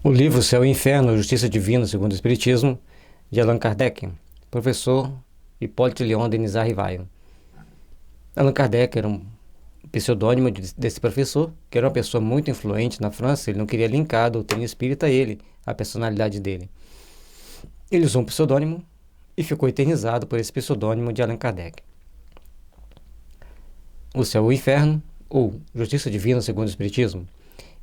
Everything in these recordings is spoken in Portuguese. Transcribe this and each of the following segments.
O livro Céu e Inferno, Justiça Divina segundo o Espiritismo, de Allan Kardec, professor Hipólito Leon Denis Rivaio. Allan Kardec era um pseudônimo desse professor, que era uma pessoa muito influente na França. Ele não queria linkar a doutrina espírita a ele, a personalidade dele. Ele usou um pseudônimo e ficou eternizado por esse pseudônimo de Allan Kardec. O Céu e o Inferno, ou Justiça Divina segundo o Espiritismo,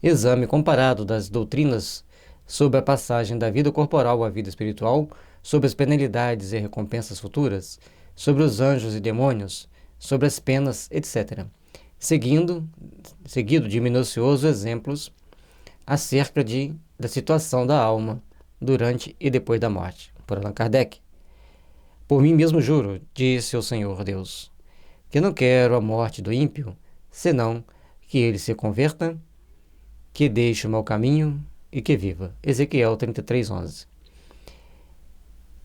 exame comparado das doutrinas sobre a passagem da vida corporal à vida espiritual, sobre as penalidades e recompensas futuras, sobre os anjos e demônios, sobre as penas, etc. Seguido de minuciosos exemplos acerca da situação da alma durante e depois da morte, por Allan Kardec. Por mim mesmo juro, disse o Senhor Deus, que não quero a morte do ímpio, senão que ele se converta, que deixe o mau caminho e que viva. Ezequiel 33:11.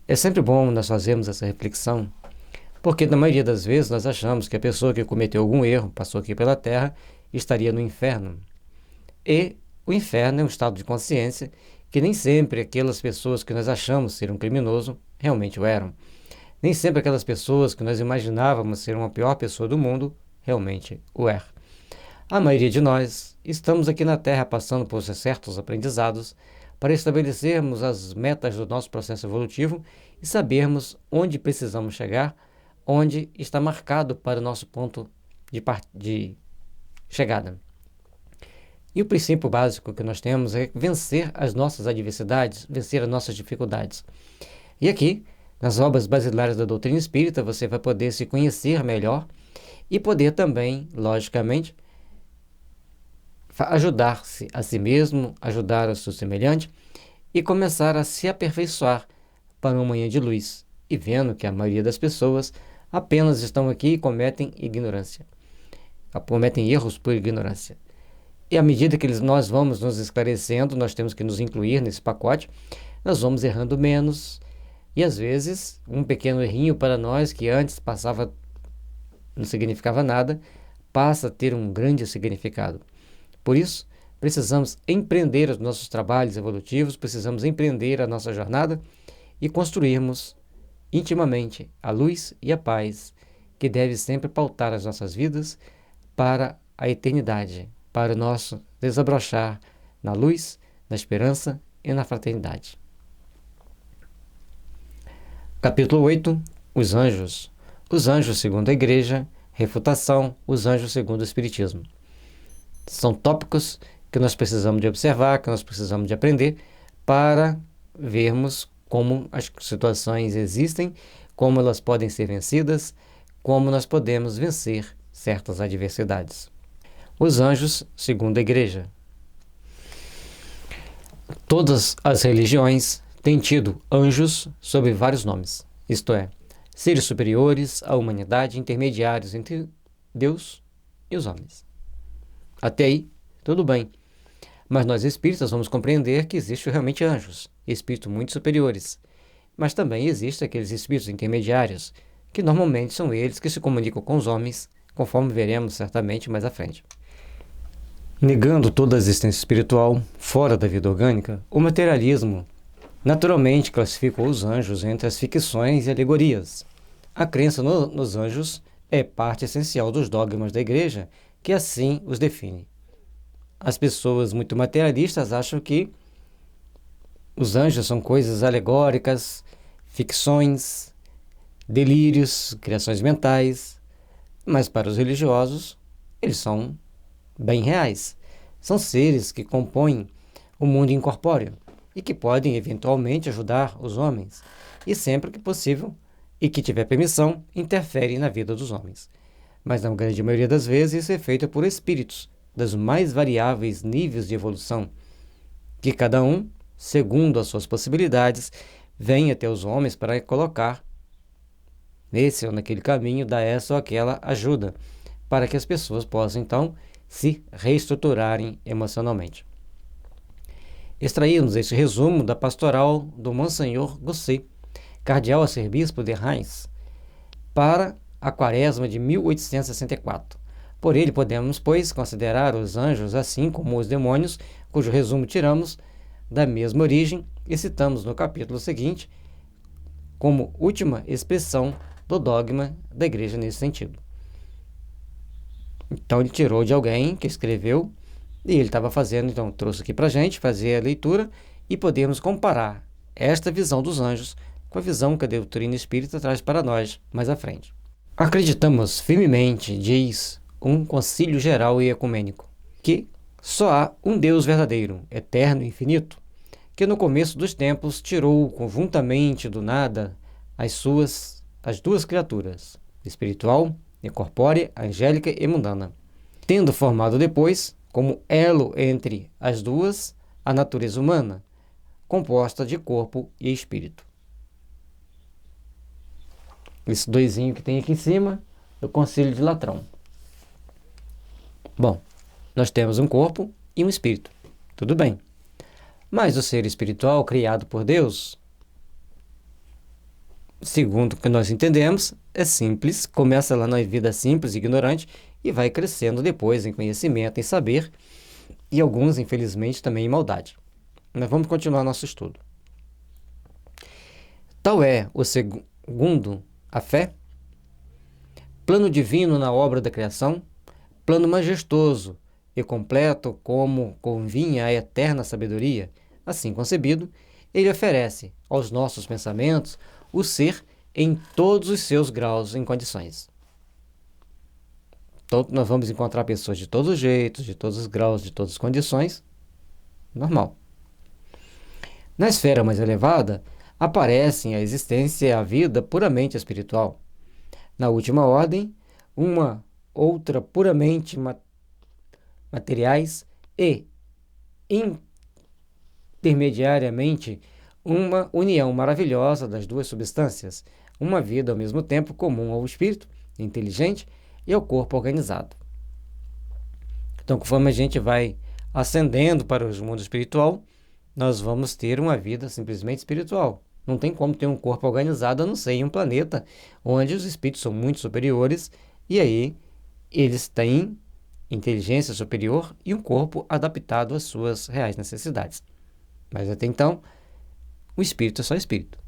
É sempre bom nós fazermos essa reflexão, porque na maioria das vezes nós achamos que a pessoa que cometeu algum erro, passou aqui pela Terra, estaria no inferno. E o inferno é um estado de consciência que nem sempre aquelas pessoas que nós achamos ser um criminoso realmente o eram. Nem sempre aquelas pessoas que nós imaginávamos ser uma pior pessoa do mundo realmente o eram. A maioria de nós estamos aqui na Terra passando por certos aprendizados para estabelecermos as metas do nosso processo evolutivo e sabermos onde precisamos chegar, onde está marcado para o nosso ponto de chegada. E o princípio básico que nós temos é vencer as nossas adversidades, vencer as nossas dificuldades. E aqui, nas obras basilares da doutrina espírita, você vai poder se conhecer melhor e poder também, logicamente, ajudar-se a si mesmo, ajudar o seu semelhante e começar a se aperfeiçoar para uma manhã de luz, e vendo que a maioria das pessoas apenas estão aqui e cometem erros por ignorância. E à medida que nós vamos nos esclarecendo, nós temos que nos incluir nesse pacote, nós vamos errando menos, e às vezes um pequeno errinho para nós que antes não significava nada, passa a ter um grande significado. Por isso, precisamos empreender os nossos trabalhos evolutivos, precisamos empreender a nossa jornada e construirmos intimamente a luz e a paz que deve sempre pautar as nossas vidas para a eternidade, para o nosso desabrochar na luz, na esperança e na fraternidade. Capítulo 8. Os anjos. Os anjos segundo a Igreja, refutação, os anjos segundo o Espiritismo. São tópicos que nós precisamos de observar, que nós precisamos de aprender para vermos como as situações existem, como elas podem ser vencidas, como nós podemos vencer certas adversidades. Os anjos segundo a Igreja. Todas as religiões têm tido anjos sob vários nomes, isto é, seres superiores à humanidade, intermediários entre Deus e os homens. Até aí, tudo bem. Mas nós espíritas vamos compreender que existem realmente anjos, espíritos muito superiores. Mas também existem aqueles espíritos intermediários, que normalmente são eles que se comunicam com os homens, conforme veremos certamente mais à frente. Negando toda a existência espiritual fora da vida orgânica, o materialismo naturalmente classificou os anjos entre as ficções e alegorias. A crença nos anjos é parte essencial dos dogmas da Igreja, que assim os define. As pessoas muito materialistas acham que os anjos são coisas alegóricas, ficções, delírios, criações mentais, mas para os religiosos, eles são bem reais. São seres que compõem o mundo incorpóreo e que podem eventualmente ajudar os homens, e sempre que possível e que tiver permissão, interferem na vida dos homens. Mas na grande maioria das vezes isso é feito por espíritos dos mais variáveis níveis de evolução, que cada um, segundo as suas possibilidades, vem até os homens para colocar nesse ou naquele caminho, dar essa ou aquela ajuda, para que as pessoas possam então se reestruturarem emocionalmente. Extraímos este resumo da pastoral do Monsenhor Gosset, cardeal arcebispo de Reims, para a quaresma de 1864. Por ele podemos, pois, considerar os anjos assim como os demônios, cujo resumo tiramos da mesma origem e citamos no capítulo seguinte como última expressão do dogma da igreja nesse sentido. Então ele tirou de alguém que escreveu e ele estava fazendo, então trouxe aqui para a gente fazer a leitura e podermos comparar esta visão dos anjos com a visão que a doutrina espírita traz para nós mais à frente. Acreditamos firmemente, diz um concílio geral e ecumênico, que só há um Deus verdadeiro, eterno e infinito, que no começo dos tempos tirou conjuntamente do nada as duas criaturas, espiritual e corpórea, angélica e mundana, tendo formado depois, como elo entre as duas, a natureza humana, composta de corpo e espírito. Esse doisinho que tem aqui em cima, do Concílio de Latrão. Bom, nós temos um corpo e um espírito, tudo bem. Mas o ser espiritual criado por Deus, segundo o que nós entendemos, é simples, começa lá na vida simples e ignorante e vai crescendo depois em conhecimento, em saber e alguns, infelizmente, também em maldade. Mas vamos continuar nosso estudo. Tal é o segundo, a fé, plano divino na obra da criação, plano majestoso e completo como convinha à eterna sabedoria, assim concebido, ele oferece aos nossos pensamentos o ser em todos os seus graus e condições. Então, nós vamos encontrar pessoas de todos os jeitos, de todos os graus, de todas as condições, normal. Na esfera mais elevada, aparecem a existência e a vida puramente espiritual. Na última ordem, uma outra puramente materiais e intermediariamente uma união maravilhosa das duas substâncias, uma vida ao mesmo tempo comum ao espírito inteligente e ao corpo organizado. Então, conforme a gente vai ascendendo para o mundo espiritual, nós vamos ter uma vida simplesmente espiritual. Não tem como ter um corpo organizado a não ser em um planeta onde os espíritos são muito superiores e aí eles têm inteligência superior e um corpo adaptado às suas reais necessidades. Mas até então, o espírito é só espírito.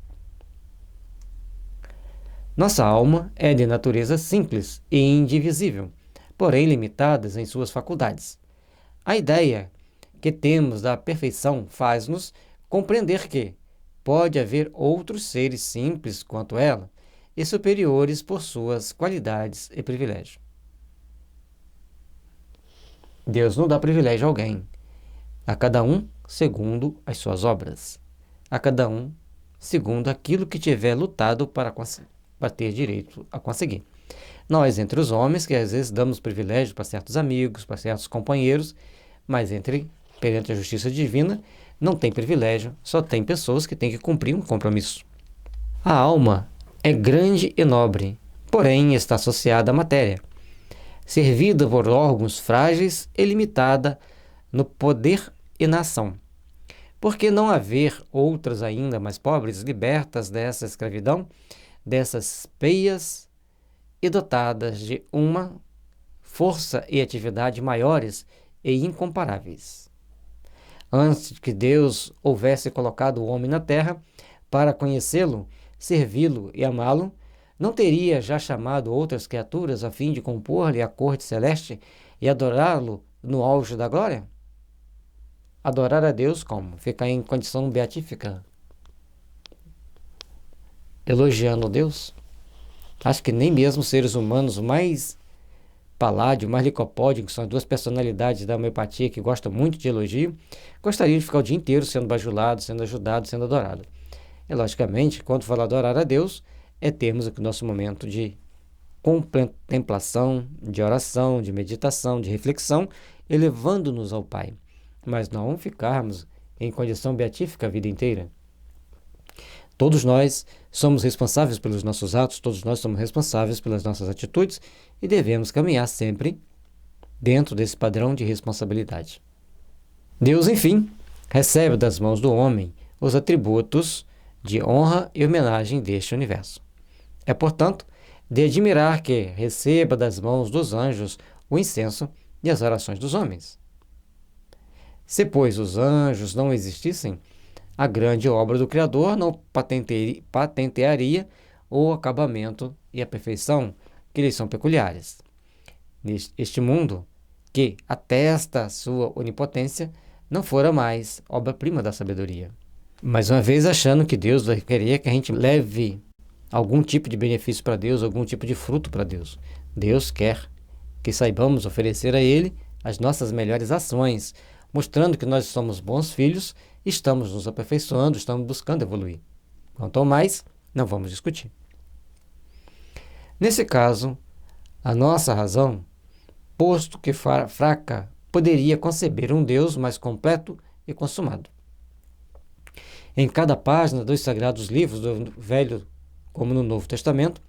Nossa alma é de natureza simples e indivisível, porém limitadas em suas faculdades. A ideia que temos da perfeição faz-nos compreender que pode haver outros seres simples quanto ela e superiores por suas qualidades e privilégios. Deus não dá privilégio a alguém, a cada um segundo as suas obras, a cada um segundo aquilo que tiver lutado para ter direito a conseguir. Nós, entre os homens, que às vezes damos privilégio para certos amigos, para certos companheiros, mas perante a justiça divina, não tem privilégio, só tem pessoas que têm que cumprir um compromisso. A alma é grande e nobre, porém está associada à matéria, servida por órgãos frágeis e limitada no poder e na ação. Por que não haver outras ainda mais pobres, libertas dessa escravidão, dessas peias e dotadas de uma força e atividade maiores e incomparáveis? Antes que Deus houvesse colocado o homem na terra para conhecê-lo, servi-lo e amá-lo, não teria já chamado outras criaturas a fim de compor-lhe a corte celeste e adorá-lo no auge da glória? Adorar a Deus como? Ficar em condição beatífica? Elogiando Deus? Acho que nem mesmo seres humanos mais Paládio, mais Licopódio, que são as duas personalidades da homeopatia que gostam muito de elogio, gostariam de ficar o dia inteiro sendo bajulado, sendo ajudado, sendo adorado. E, logicamente, quando fala adorar a Deus, é termos aqui o nosso momento de contemplação, de oração, de meditação, de reflexão, elevando-nos ao Pai, mas não ficarmos em condição beatífica a vida inteira. Todos nós somos responsáveis pelos nossos atos, todos nós somos responsáveis pelas nossas atitudes e devemos caminhar sempre dentro desse padrão de responsabilidade. Deus, enfim, recebe das mãos do homem os atributos de honra e homenagem deste universo. É, portanto, de admirar que receba das mãos dos anjos o incenso e as orações dos homens. Se, pois, os anjos não existissem, a grande obra do Criador não patentearia o acabamento e a perfeição que lhes são peculiares. Este mundo, que atesta sua onipotência, não fora mais obra-prima da sabedoria. Mais uma vez, achando que Deus vai querer que a gente leve algum tipo de benefício para Deus, algum tipo de fruto para Deus. Deus quer que saibamos oferecer a Ele as nossas melhores ações, mostrando que nós somos bons filhos, estamos nos aperfeiçoando, estamos buscando evoluir. Quanto ao mais, não vamos discutir. Nesse caso, a nossa razão, posto que fraca, poderia conceber um Deus mais completo e consumado. Em cada página dos sagrados livros do Velho como no Novo Testamento,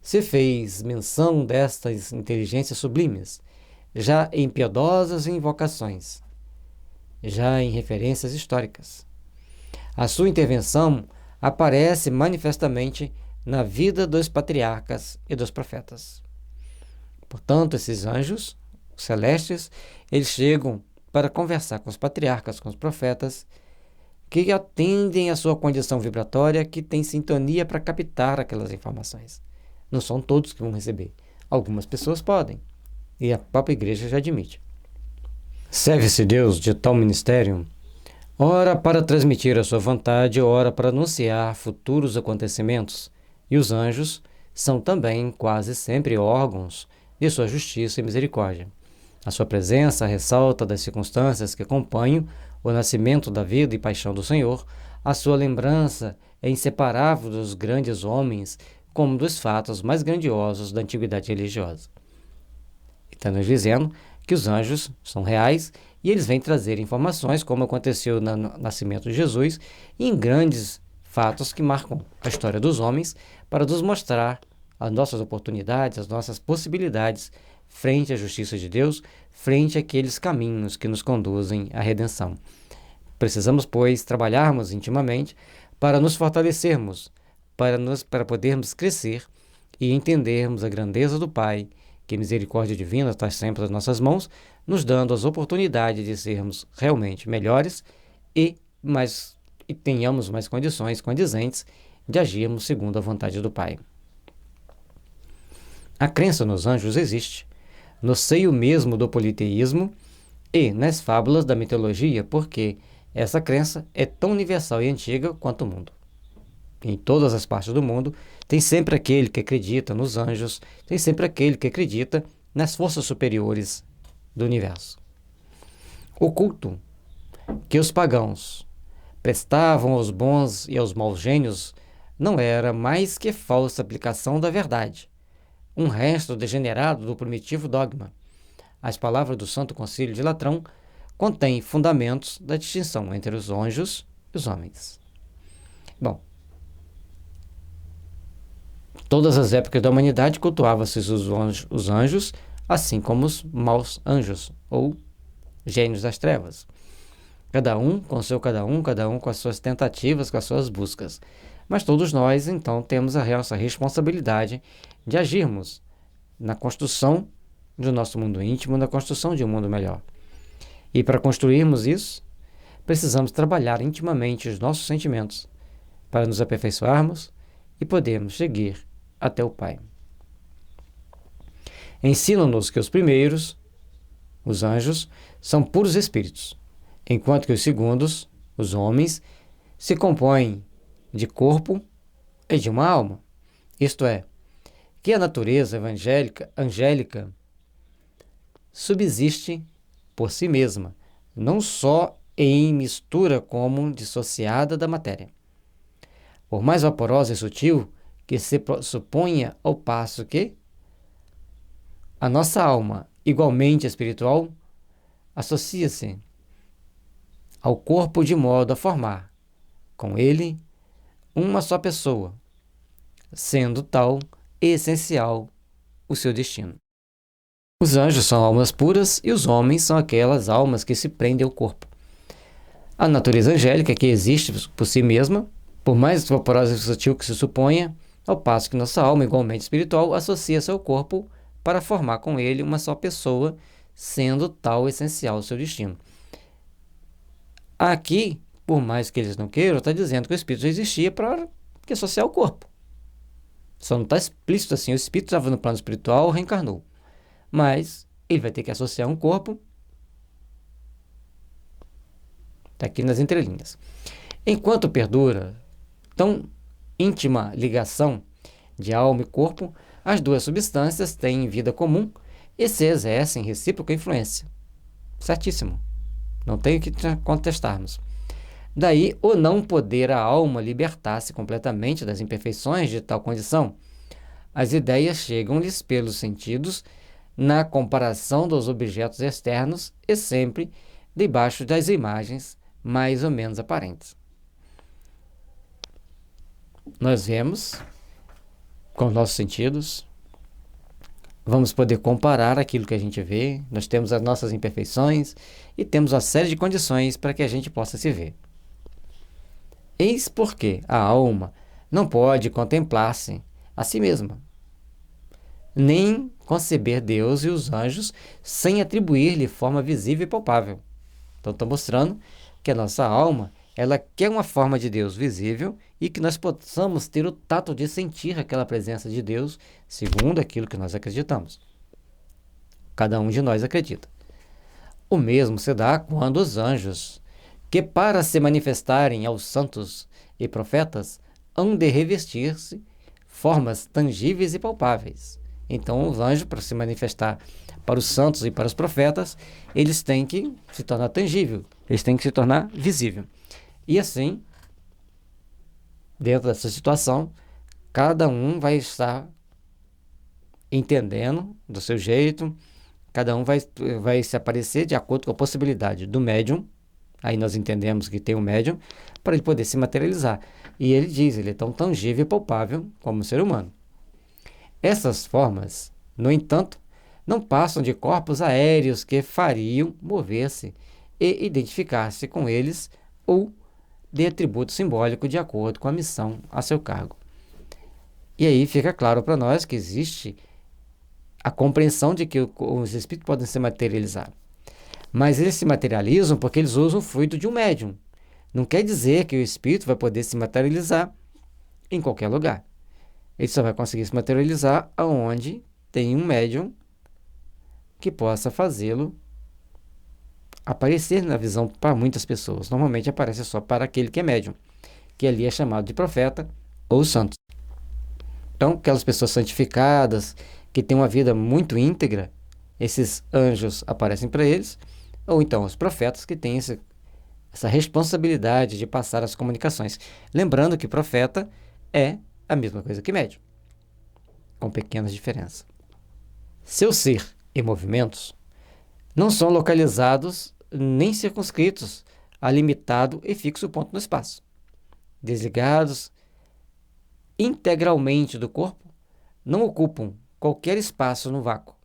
se fez menção destas inteligências sublimes, já em piedosas invocações, já em referências históricas. A sua intervenção aparece manifestamente na vida dos patriarcas e dos profetas. Portanto, esses anjos celestes, eles chegam para conversar com os patriarcas, com os profetas, que atendem à sua condição vibratória, que tem sintonia para captar aquelas informações. Não são todos que vão receber. Algumas pessoas podem, e a própria igreja já admite. Serve-se Deus de tal ministério, ora para transmitir a sua vontade, ora para anunciar futuros acontecimentos, e os anjos são também quase sempre órgãos de sua justiça e misericórdia. A sua presença ressalta das circunstâncias que acompanham o nascimento da vida e paixão do Senhor. A sua lembrança é inseparável dos grandes homens, como dos fatos mais grandiosos da antiguidade religiosa. Está nos dizendo que os anjos são reais e eles vêm trazer informações, como aconteceu no nascimento de Jesus, e em grandes fatos que marcam a história dos homens, para nos mostrar as nossas oportunidades, as nossas possibilidades frente à justiça de Deus, frente àqueles caminhos que nos conduzem à redenção. Precisamos, pois, trabalharmos intimamente para nos fortalecermos, para podermos crescer e entendermos a grandeza do Pai, que a misericórdia divina está sempre nas nossas mãos, nos dando as oportunidades de sermos realmente melhores e tenhamos mais condições condizentes de agirmos segundo a vontade do Pai. A crença nos anjos existe no seio mesmo do politeísmo e nas fábulas da mitologia, porque essa crença é tão universal e antiga quanto o mundo. Em todas as partes do mundo, tem sempre aquele que acredita nos anjos, tem sempre aquele que acredita nas forças superiores do universo. O culto que os pagãos prestavam aos bons e aos maus gênios não era mais que falsa aplicação da verdade, um resto degenerado do primitivo dogma. As palavras do Santo Concílio de Latrão contêm fundamentos da distinção entre os anjos e os homens. Bom, todas as épocas da humanidade cultuavam-se os anjos, assim como os maus anjos, ou gênios das trevas. Cada um com seu cada um com as suas tentativas, com as suas buscas. Mas todos nós, então, temos a nossa responsabilidade de agirmos na construção do nosso mundo íntimo, na construção de um mundo melhor. E para construirmos isso, precisamos trabalhar intimamente os nossos sentimentos, para nos aperfeiçoarmos e podermos seguir até o Pai. Ensinam-nos que os primeiros, os anjos, são puros espíritos, enquanto que os segundos, os homens, se compõem de corpo e de uma alma. Isto é, que a natureza angélica subsiste por si mesma, não só em mistura como dissociada da matéria. Por mais vaporosa e sutil que se suponha, ao passo que a nossa alma, igualmente espiritual, associa-se ao corpo de modo a formar, com ele, uma só pessoa, sendo tal e essencial o seu destino. Os anjos são almas puras e os homens são aquelas almas que se prendem ao corpo. A natureza angélica, que existe por si mesma, por mais vaporosa e sutil que se suponha, ao passo que nossa alma, igualmente espiritual, associa-se ao corpo para formar com ele uma só pessoa, sendo tal essencial o seu destino. Aqui, por mais que eles não queiram, está dizendo que o espírito já existia para que associar o corpo. Só não está explícito assim, o espírito estava no plano espiritual, reencarnou. Mas ele vai ter que associar um corpo. Está aqui nas entrelinhas. Enquanto perdura tão íntima ligação de alma e corpo, as duas substâncias têm vida comum e se exercem recíproca influência. Certíssimo. Não tem o que contestarmos. Daí o não poder a alma libertar-se completamente das imperfeições de tal condição. As ideias chegam-lhes pelos sentidos na comparação dos objetos externos e sempre debaixo das imagens mais ou menos aparentes. Nós vemos com os nossos sentidos, vamos poder comparar aquilo que a gente vê, nós temos as nossas imperfeições e temos uma série de condições para que a gente possa se ver. Eis porque a alma não pode contemplar-se a si mesma, nem conceber Deus e os anjos sem atribuir-lhe forma visível e palpável. Então, estou mostrando que a nossa alma, ela quer uma forma de Deus visível e que nós possamos ter o tato de sentir aquela presença de Deus segundo aquilo que nós acreditamos. Cada um de nós acredita. O mesmo se dá quando os anjos, que para se manifestarem aos santos e profetas, hão de revestir-se formas tangíveis e palpáveis. Então, os anjos, para se manifestar para os santos e para os profetas, eles têm que se tornar tangível, eles têm que se tornar visível. E assim, dentro dessa situação, cada um vai estar entendendo do seu jeito, cada um vai se aparecer de acordo com a possibilidade do médium. Aí nós entendemos que tem um médium para ele poder se materializar. E ele diz, ele é tão tangível e palpável como o ser humano. Essas formas, no entanto, não passam de corpos aéreos que fariam mover-se e identificar-se com eles ou de atributo simbólico de acordo com a missão a seu cargo. E aí fica claro para nós que existe a compreensão de que os espíritos podem se materializar. Mas eles se materializam porque eles usam o fluido de um médium. Não quer dizer que o espírito vai poder se materializar em qualquer lugar. Ele só vai conseguir se materializar aonde tem um médium que possa fazê-lo aparecer na visão para muitas pessoas. Normalmente aparece só para aquele que é médium, que ali é chamado de profeta ou santo. Então, aquelas pessoas santificadas, que têm uma vida muito íntegra, esses anjos aparecem para eles, ou então os profetas que têm essa responsabilidade de passar as comunicações. Lembrando que profeta é a mesma coisa que médium, com pequenas diferenças. Seu ser e movimentos não são localizados nem circunscritos a limitado e fixo ponto no espaço. Desligados integralmente do corpo, não ocupam qualquer espaço no vácuo.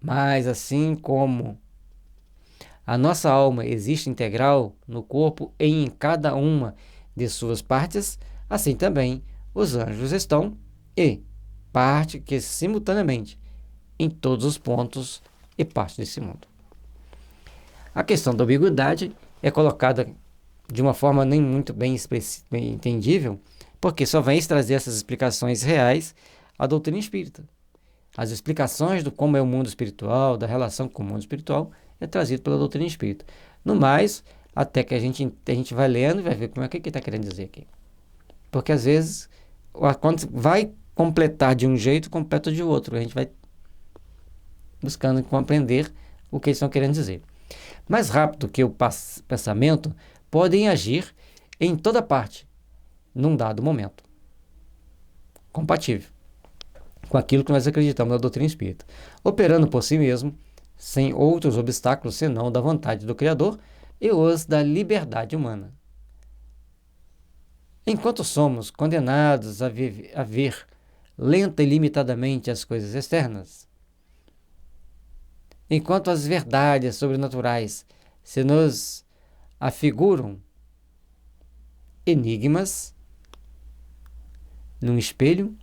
Mas assim como a nossa alma existe integral no corpo e em cada uma de suas partes, assim também os anjos estão e parte que simultaneamente em todos os pontos e partes desse mundo. A questão da ambiguidade é colocada de uma forma nem muito bem entendível, porque só vem trazer essas explicações reais à doutrina espírita. As explicações do como é o mundo espiritual, da relação com o mundo espiritual, é trazido pela doutrina espírita. No mais, até que a gente vai lendo e vai ver como é que está querendo dizer aqui. Porque às vezes, quando vai completar de um jeito, completa de outro. A gente vai buscando compreender o que eles estão querendo dizer. Mais rápido que o pensamento, podem agir em toda parte, num dado momento. Compatível com aquilo que nós acreditamos na doutrina espírita. Operando por si mesmo, sem outros obstáculos senão da vontade do Criador e os da liberdade humana. Enquanto somos condenados a ver lenta e limitadamente as coisas externas, enquanto as verdades sobrenaturais se nos afiguram enigmas num espelho,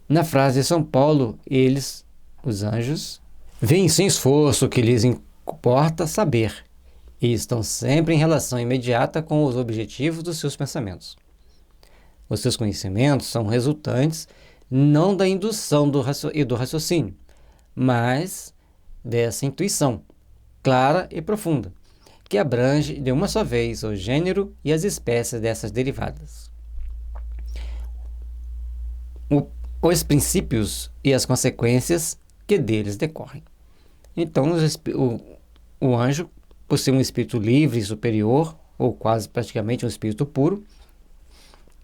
na frase de São Paulo, eles, os anjos, veem sem esforço que lhes importa saber e estão sempre em relação imediata com os objetivos dos seus pensamentos. Os seus conhecimentos são resultantes não da indução e do raciocínio, mas dessa intuição clara e profunda, que abrange de uma só vez o gênero e as espécies dessas derivadas. Os princípios e as consequências que deles decorrem. Então, o anjo, por ser um espírito livre e superior, ou quase praticamente um espírito puro,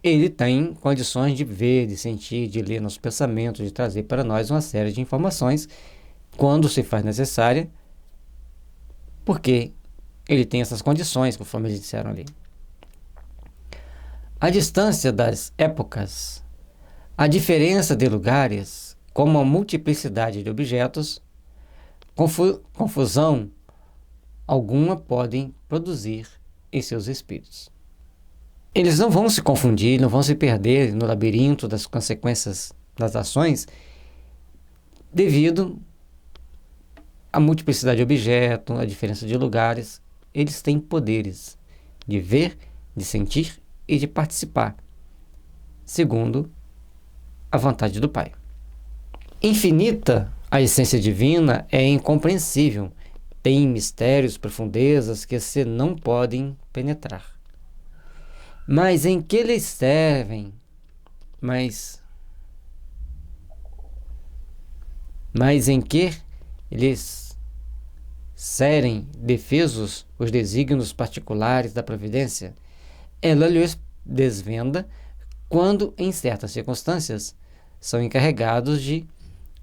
ele tem condições de ver, de sentir, de ler nossos pensamentos, de trazer para nós uma série de informações quando se faz necessária, porque ele tem essas condições, conforme eles disseram ali. A distância das épocas, a diferença de lugares, como a multiplicidade de objetos, confusão alguma podem produzir em seus espíritos. Eles não vão se confundir, não vão se perder no labirinto das consequências das ações devido à multiplicidade de objetos, à diferença de lugares. Eles têm poderes de ver, de sentir e de participar, segundo a vontade do Pai. Infinita, a essência divina é incompreensível, tem mistérios, profundezas que se não podem penetrar. Mas em que eles servem? Mas em que eles serem defesos os desígnios particulares da providência? Ela lhes desvenda quando, em certas circunstâncias, são encarregados de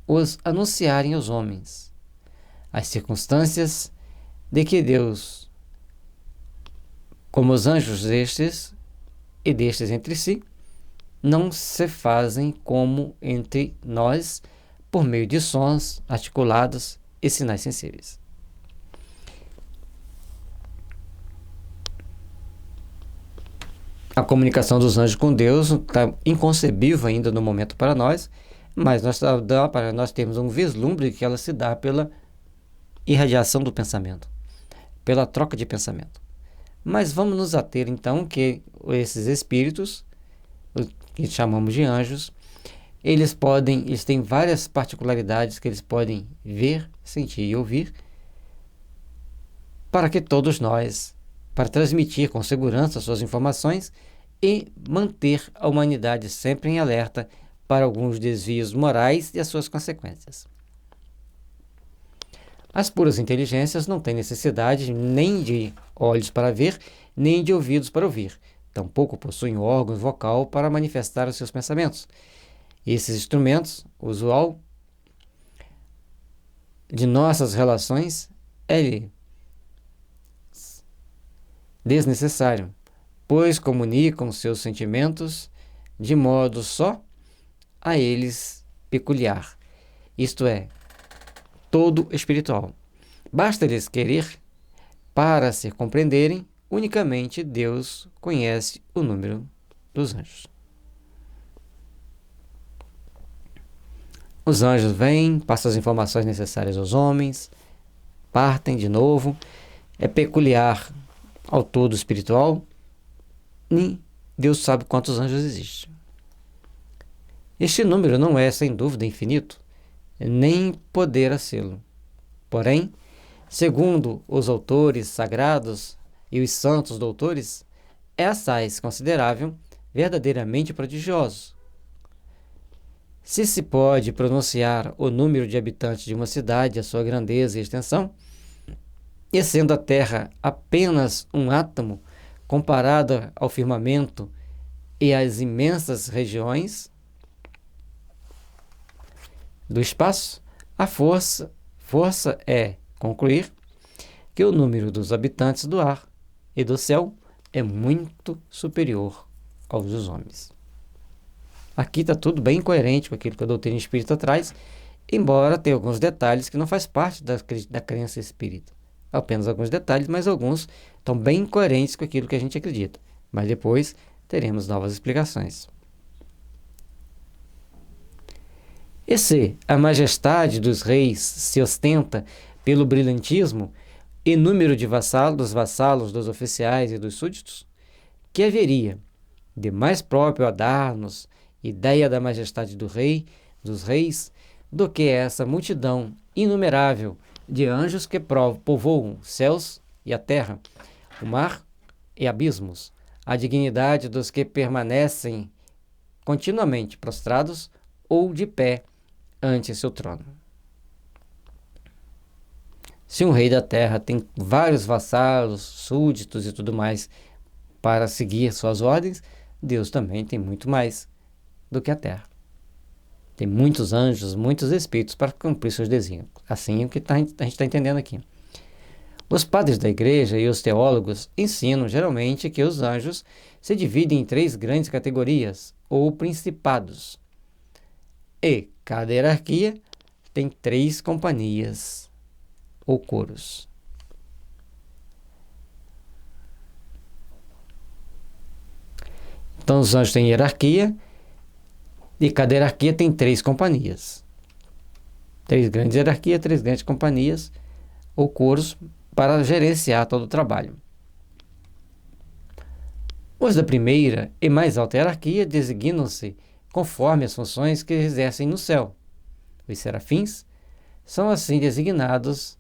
os anunciarem aos homens. As circunstâncias de que Deus, como os anjos destes entre si, não se fazem como entre nós por meio de sons articulados e sinais sensíveis. A comunicação dos anjos com Deus está inconcebível ainda no momento para nós, mas dá para nós termos um vislumbre que ela se dá pela irradiação do pensamento, pela troca de pensamento. Mas vamos nos ater então que esses espíritos, que chamamos de anjos, eles têm várias particularidades que eles podem ver, sentir e ouvir, para que todos nós, para transmitir com segurança suas informações e manter a humanidade sempre em alerta para alguns desvios morais e as suas consequências. As puras inteligências não têm necessidade nem de olhos para ver, nem de ouvidos para ouvir. Tampouco possuem órgãos vocal para manifestar os seus pensamentos. Esses instrumentos, usual de nossas relações, é desnecessário, pois comunicam seus sentimentos de modo só a eles peculiar, isto é, todo espiritual. Basta-lhes querer para se compreenderem. Unicamente Deus conhece o número dos anjos. Os anjos vêm, passam as informações necessárias aos homens, partem de novo. É peculiar ao todo espiritual, e Deus sabe quantos anjos existem. Este número não é, sem dúvida, infinito, nem poderá sê-lo. Porém, segundo os autores sagrados e os santos doutores, é assaz considerável, verdadeiramente prodigioso. Se pode pronunciar o número de habitantes de uma cidade, a sua grandeza e extensão, e sendo a Terra apenas um átomo comparada ao firmamento e às imensas regiões do espaço, a força é concluir que o número dos habitantes do ar e do céu é muito superior aos dos homens. Aqui está tudo bem coerente com aquilo que a doutrina espírita traz, embora tenha alguns detalhes que não faz parte da crença espírita. Apenas alguns detalhes, mas alguns estão bem coerentes com aquilo que a gente acredita. Mas depois teremos novas explicações. E se a majestade dos reis se ostenta pelo brilhantismo e número de vassalos, dos oficiais e dos súditos, que haveria de mais próprio a dar-nos ideia da majestade do rei, dos reis, do que essa multidão inumerável de anjos que povoam céus e a terra, o mar e abismos, a dignidade dos que permanecem continuamente prostrados ou de pé ante seu trono. Se um rei da terra tem vários vassalos, súditos e tudo mais para seguir suas ordens, Deus também tem muito mais do que a terra. Tem muitos anjos, muitos espíritos para cumprir seus desígnios. Assim é o que a gente está entendendo aqui. Os padres da igreja e os teólogos ensinam geralmente que os anjos se dividem em 3 grandes categorias, ou principados. E cada hierarquia tem 3 companhias, ou coros. Então os anjos têm hierarquia, e cada hierarquia tem 3 companhias. 3 grandes hierarquias, 3 grandes companhias, ou coros, para gerenciar todo o trabalho. Os da primeira e mais alta hierarquia designam-se conforme as funções que exercem no céu. Os serafins são assim designados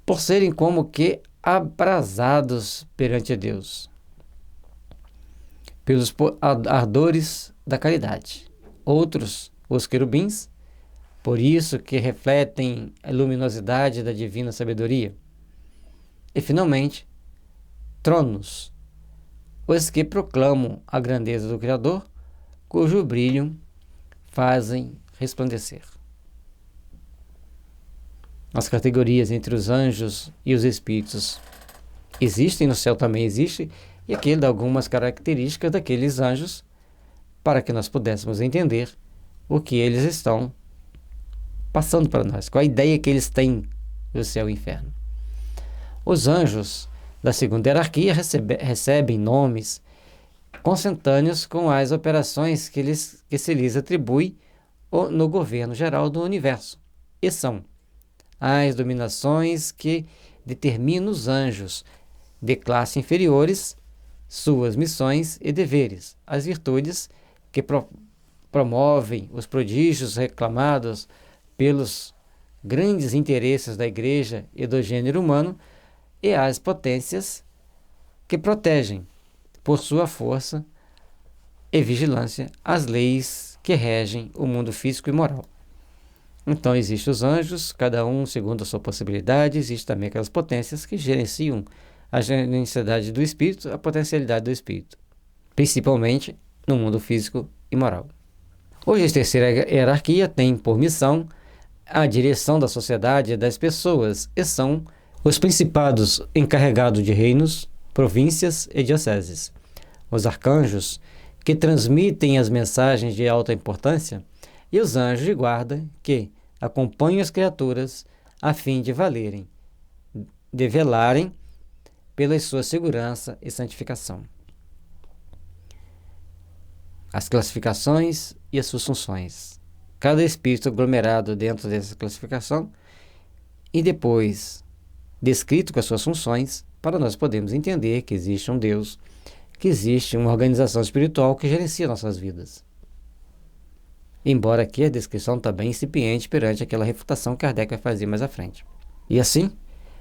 por serem como que abrasados perante Deus, pelos ardores da caridade. Outros, os querubins, por isso que refletem a luminosidade da divina sabedoria. E, finalmente, tronos, os que proclamam a grandeza do Criador, cujo brilho fazem resplandecer. As categorias entre os anjos e os espíritos existem, no céu também existe, e aqui ele dá algumas características daqueles anjos para que nós pudéssemos entender o que eles estão passando para nós, qual a ideia que eles têm do céu e inferno. Os anjos da segunda hierarquia recebem nomes consentâneos com as operações que se lhes atribui no governo geral do universo, e são as dominações que determinam os anjos de classe inferiores, suas missões e deveres, as virtudes que promovem os prodígios reclamados pelos grandes interesses da igreja e do gênero humano, e as potências que protegem, por sua força e vigilância, as leis que regem o mundo físico e moral. Então existem os anjos, cada um segundo a sua possibilidade. Existem também aquelas potências que gerenciam a gerencialidade do espírito, a potencialidade do espírito, principalmente no mundo físico e moral. Hoje a terceira hierarquia tem por missão a direção da sociedade e das pessoas, e são os principados encarregados de reinos, províncias e dioceses. Os arcanjos, que transmitem as mensagens de alta importância, e os anjos de guarda, que acompanham as criaturas a fim de velarem pela sua segurança e santificação. As classificações e as suas funções. Cada espírito aglomerado dentro dessa classificação e depois descrito com as suas funções, para nós podermos entender que existe um Deus, que existe uma organização espiritual que gerencia nossas vidas. Embora aqui a descrição está bem incipiente perante aquela refutação que Kardec vai fazer mais à frente. E assim,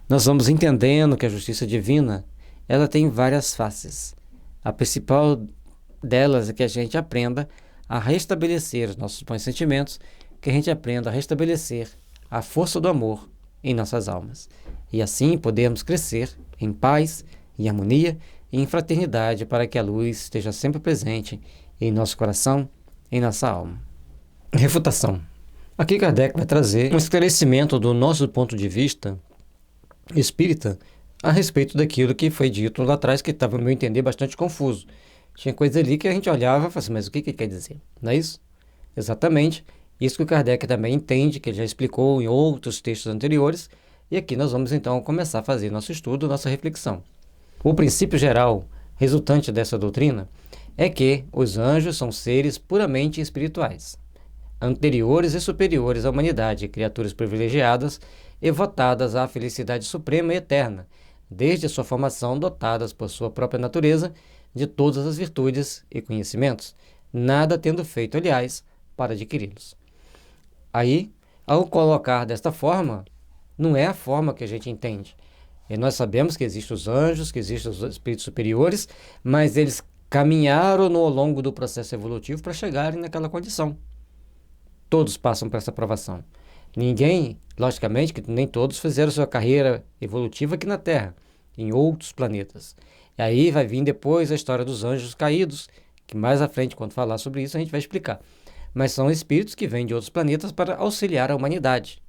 nós vamos entendendo que a justiça divina, ela tem várias faces. A principal delas é que a gente aprenda a restabelecer os nossos bons sentimentos, que a gente aprenda a restabelecer a força do amor em nossas almas. E assim podemos crescer em paz, em harmonia e em fraternidade, para que a luz esteja sempre presente em nosso coração, em nossa alma. Refutação. Aqui Kardec vai trazer um esclarecimento do nosso ponto de vista espírita a respeito daquilo que foi dito lá atrás, que estava, no meu entender, bastante confuso. Tinha coisa ali que a gente olhava e falava assim, mas o que quer dizer? Não é isso? Exatamente isso que o Kardec também entende, que ele já explicou em outros textos anteriores, e aqui nós vamos então começar a fazer nosso estudo, nossa reflexão. O princípio geral resultante dessa doutrina é que os anjos são seres puramente espirituais, anteriores e superiores à humanidade, criaturas privilegiadas e votadas à felicidade suprema e eterna, desde a sua formação dotadas por sua própria natureza de todas as virtudes e conhecimentos, nada tendo feito, aliás, para adquiri-los. Aí, ao colocar desta forma, não é a forma que a gente entende. E nós sabemos que existem os anjos, que existem os espíritos superiores, mas eles caminharam ao longo do processo evolutivo para chegarem naquela condição. Todos passam por essa provação. Ninguém, logicamente, que nem todos fizeram sua carreira evolutiva aqui na Terra, em outros planetas. E aí vai vir depois a história dos anjos caídos, que mais à frente, quando falar sobre isso, a gente vai explicar. Mas são espíritos que vêm de outros planetas para auxiliar a humanidade.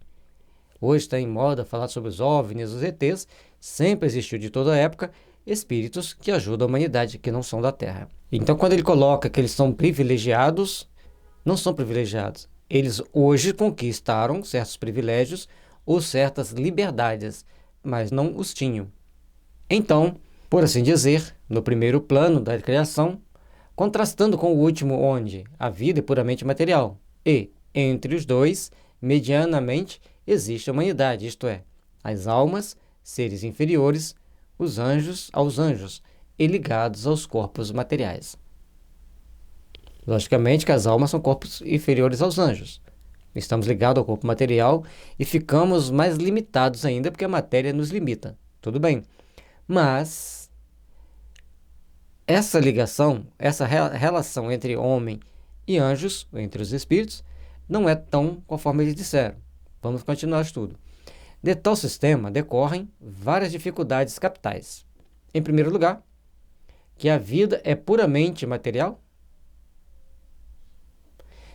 Hoje está em moda falar sobre os OVNIs, os ETs. Sempre existiu de toda a época espíritos que ajudam a humanidade, que não são da Terra. Então, quando ele coloca que eles são privilegiados, não são privilegiados. Eles hoje conquistaram certos privilégios ou certas liberdades, mas não os tinham. Então, por assim dizer, no primeiro plano da criação, contrastando com o último, onde a vida é puramente material, e, entre os dois, medianamente, existe a humanidade, isto é, as almas, seres inferiores, os anjos aos anjos, e ligados aos corpos materiais. Logicamente que as almas são corpos inferiores aos anjos. Estamos ligados ao corpo material e ficamos mais limitados ainda porque a matéria nos limita. Tudo bem. Mas essa ligação, essa relação entre homem e anjos, entre os espíritos, não é tão conforme eles disseram. Vamos continuar o estudo. De tal sistema decorrem várias dificuldades capitais. Em primeiro lugar, que a vida é puramente material?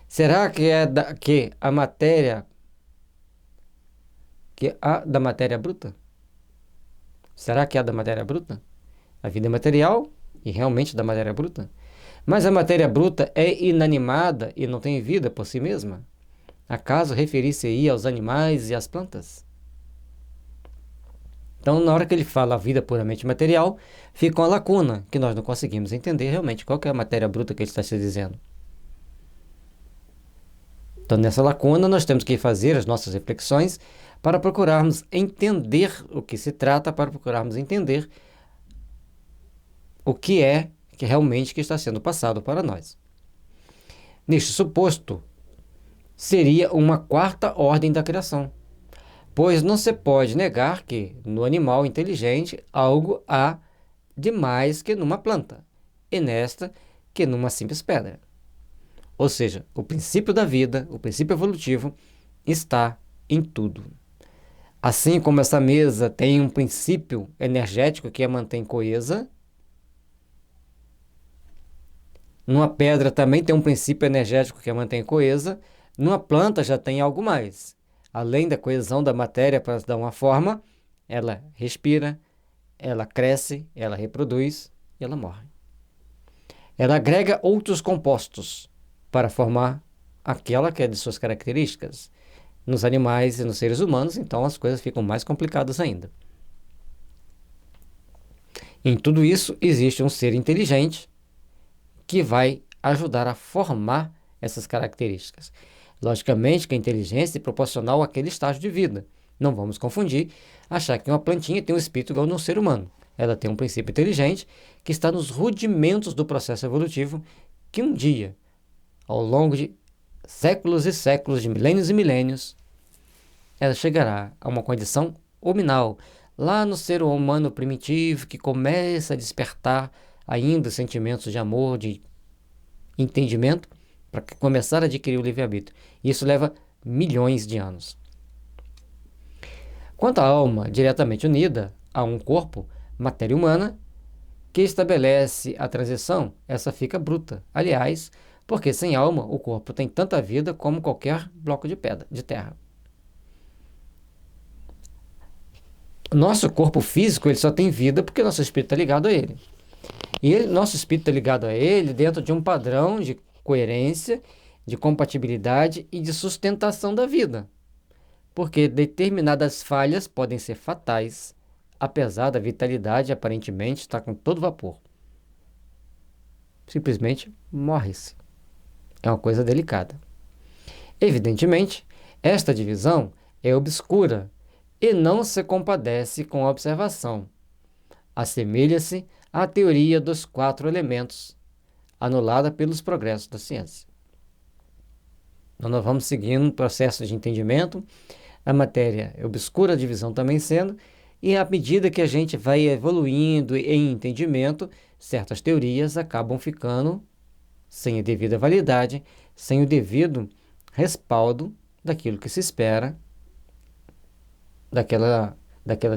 Será que a matéria da matéria bruta? Será que é da matéria bruta? A vida é material e realmente da matéria bruta? Mas a matéria bruta é inanimada e não tem vida por si mesma? Acaso referir-se-ia aos animais e às plantas? Então, na hora que ele fala a vida puramente material, fica uma lacuna que nós não conseguimos entender realmente qual que é a matéria bruta que ele está se dizendo. Então, nessa lacuna, nós temos que fazer as nossas reflexões para procurarmos entender o que se trata, para procurarmos entender o que é que realmente que está sendo passado para nós. Neste suposto, seria uma quarta ordem da criação, pois não se pode negar que, no animal inteligente, algo há de mais que numa planta, e nesta que numa simples pedra. Ou seja, o princípio da vida, o princípio evolutivo, está em tudo. Assim como essa mesa tem um princípio energético que a mantém coesa, numa pedra também tem um princípio energético que a mantém coesa, numa planta já tem algo mais. Além da coesão da matéria para dar uma forma, ela respira, ela cresce, ela reproduz e ela morre. Ela agrega outros compostos para formar aquela que é de suas características. Nos animais e nos seres humanos, então as coisas ficam mais complicadas ainda. Em tudo isso, existe um ser inteligente que vai ajudar a formar essas características. Logicamente que a inteligência é proporcional àquele estágio de vida. Não vamos confundir, achar que uma plantinha tem um espírito igual no ser humano. Ela tem um princípio inteligente que está nos rudimentos do processo evolutivo que um dia, ao longo de séculos e séculos, de milênios e milênios, ela chegará a uma condição hominal, lá no ser humano primitivo, que começa a despertar ainda sentimentos de amor, de entendimento, para começar a adquirir o livre-arbítrio. Isso leva milhões de anos. Quanto à alma diretamente unida a um corpo, matéria humana, que estabelece a transição, essa fica bruta. Aliás, porque sem alma o corpo tem tanta vida como qualquer bloco de pedra, de terra. Nosso corpo físico ele só tem vida porque nosso espírito está ligado a ele. E nosso espírito está ligado a ele dentro de um padrão de coerência, de compatibilidade e de sustentação da vida. Porque determinadas falhas podem ser fatais, apesar da vitalidade aparentemente estar com todo vapor. Simplesmente morre-se. É uma coisa delicada. Evidentemente, esta divisão é obscura e não se compadece com a observação. Assemelha-se à teoria dos 4 elementos, anulada pelos progressos da ciência. Então, nós vamos seguindo um processo de entendimento, a matéria é obscura, a divisão também sendo, e à medida que a gente vai evoluindo em entendimento, certas teorias acabam ficando sem a devida validade, sem o devido respaldo daquilo que se espera daquela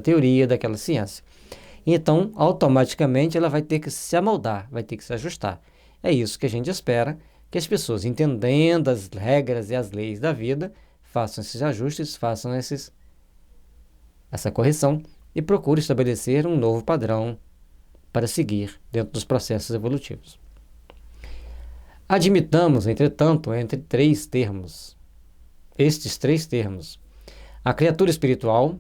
teoria, daquela ciência. Então, automaticamente, ela vai ter que se amoldar, vai ter que se ajustar. É isso que a gente espera, que as pessoas, entendendo as regras e as leis da vida, façam esses ajustes, façam essa correção e procurem estabelecer um novo padrão para seguir dentro dos processos evolutivos. Admitamos, entretanto, estes três termos, a criatura espiritual,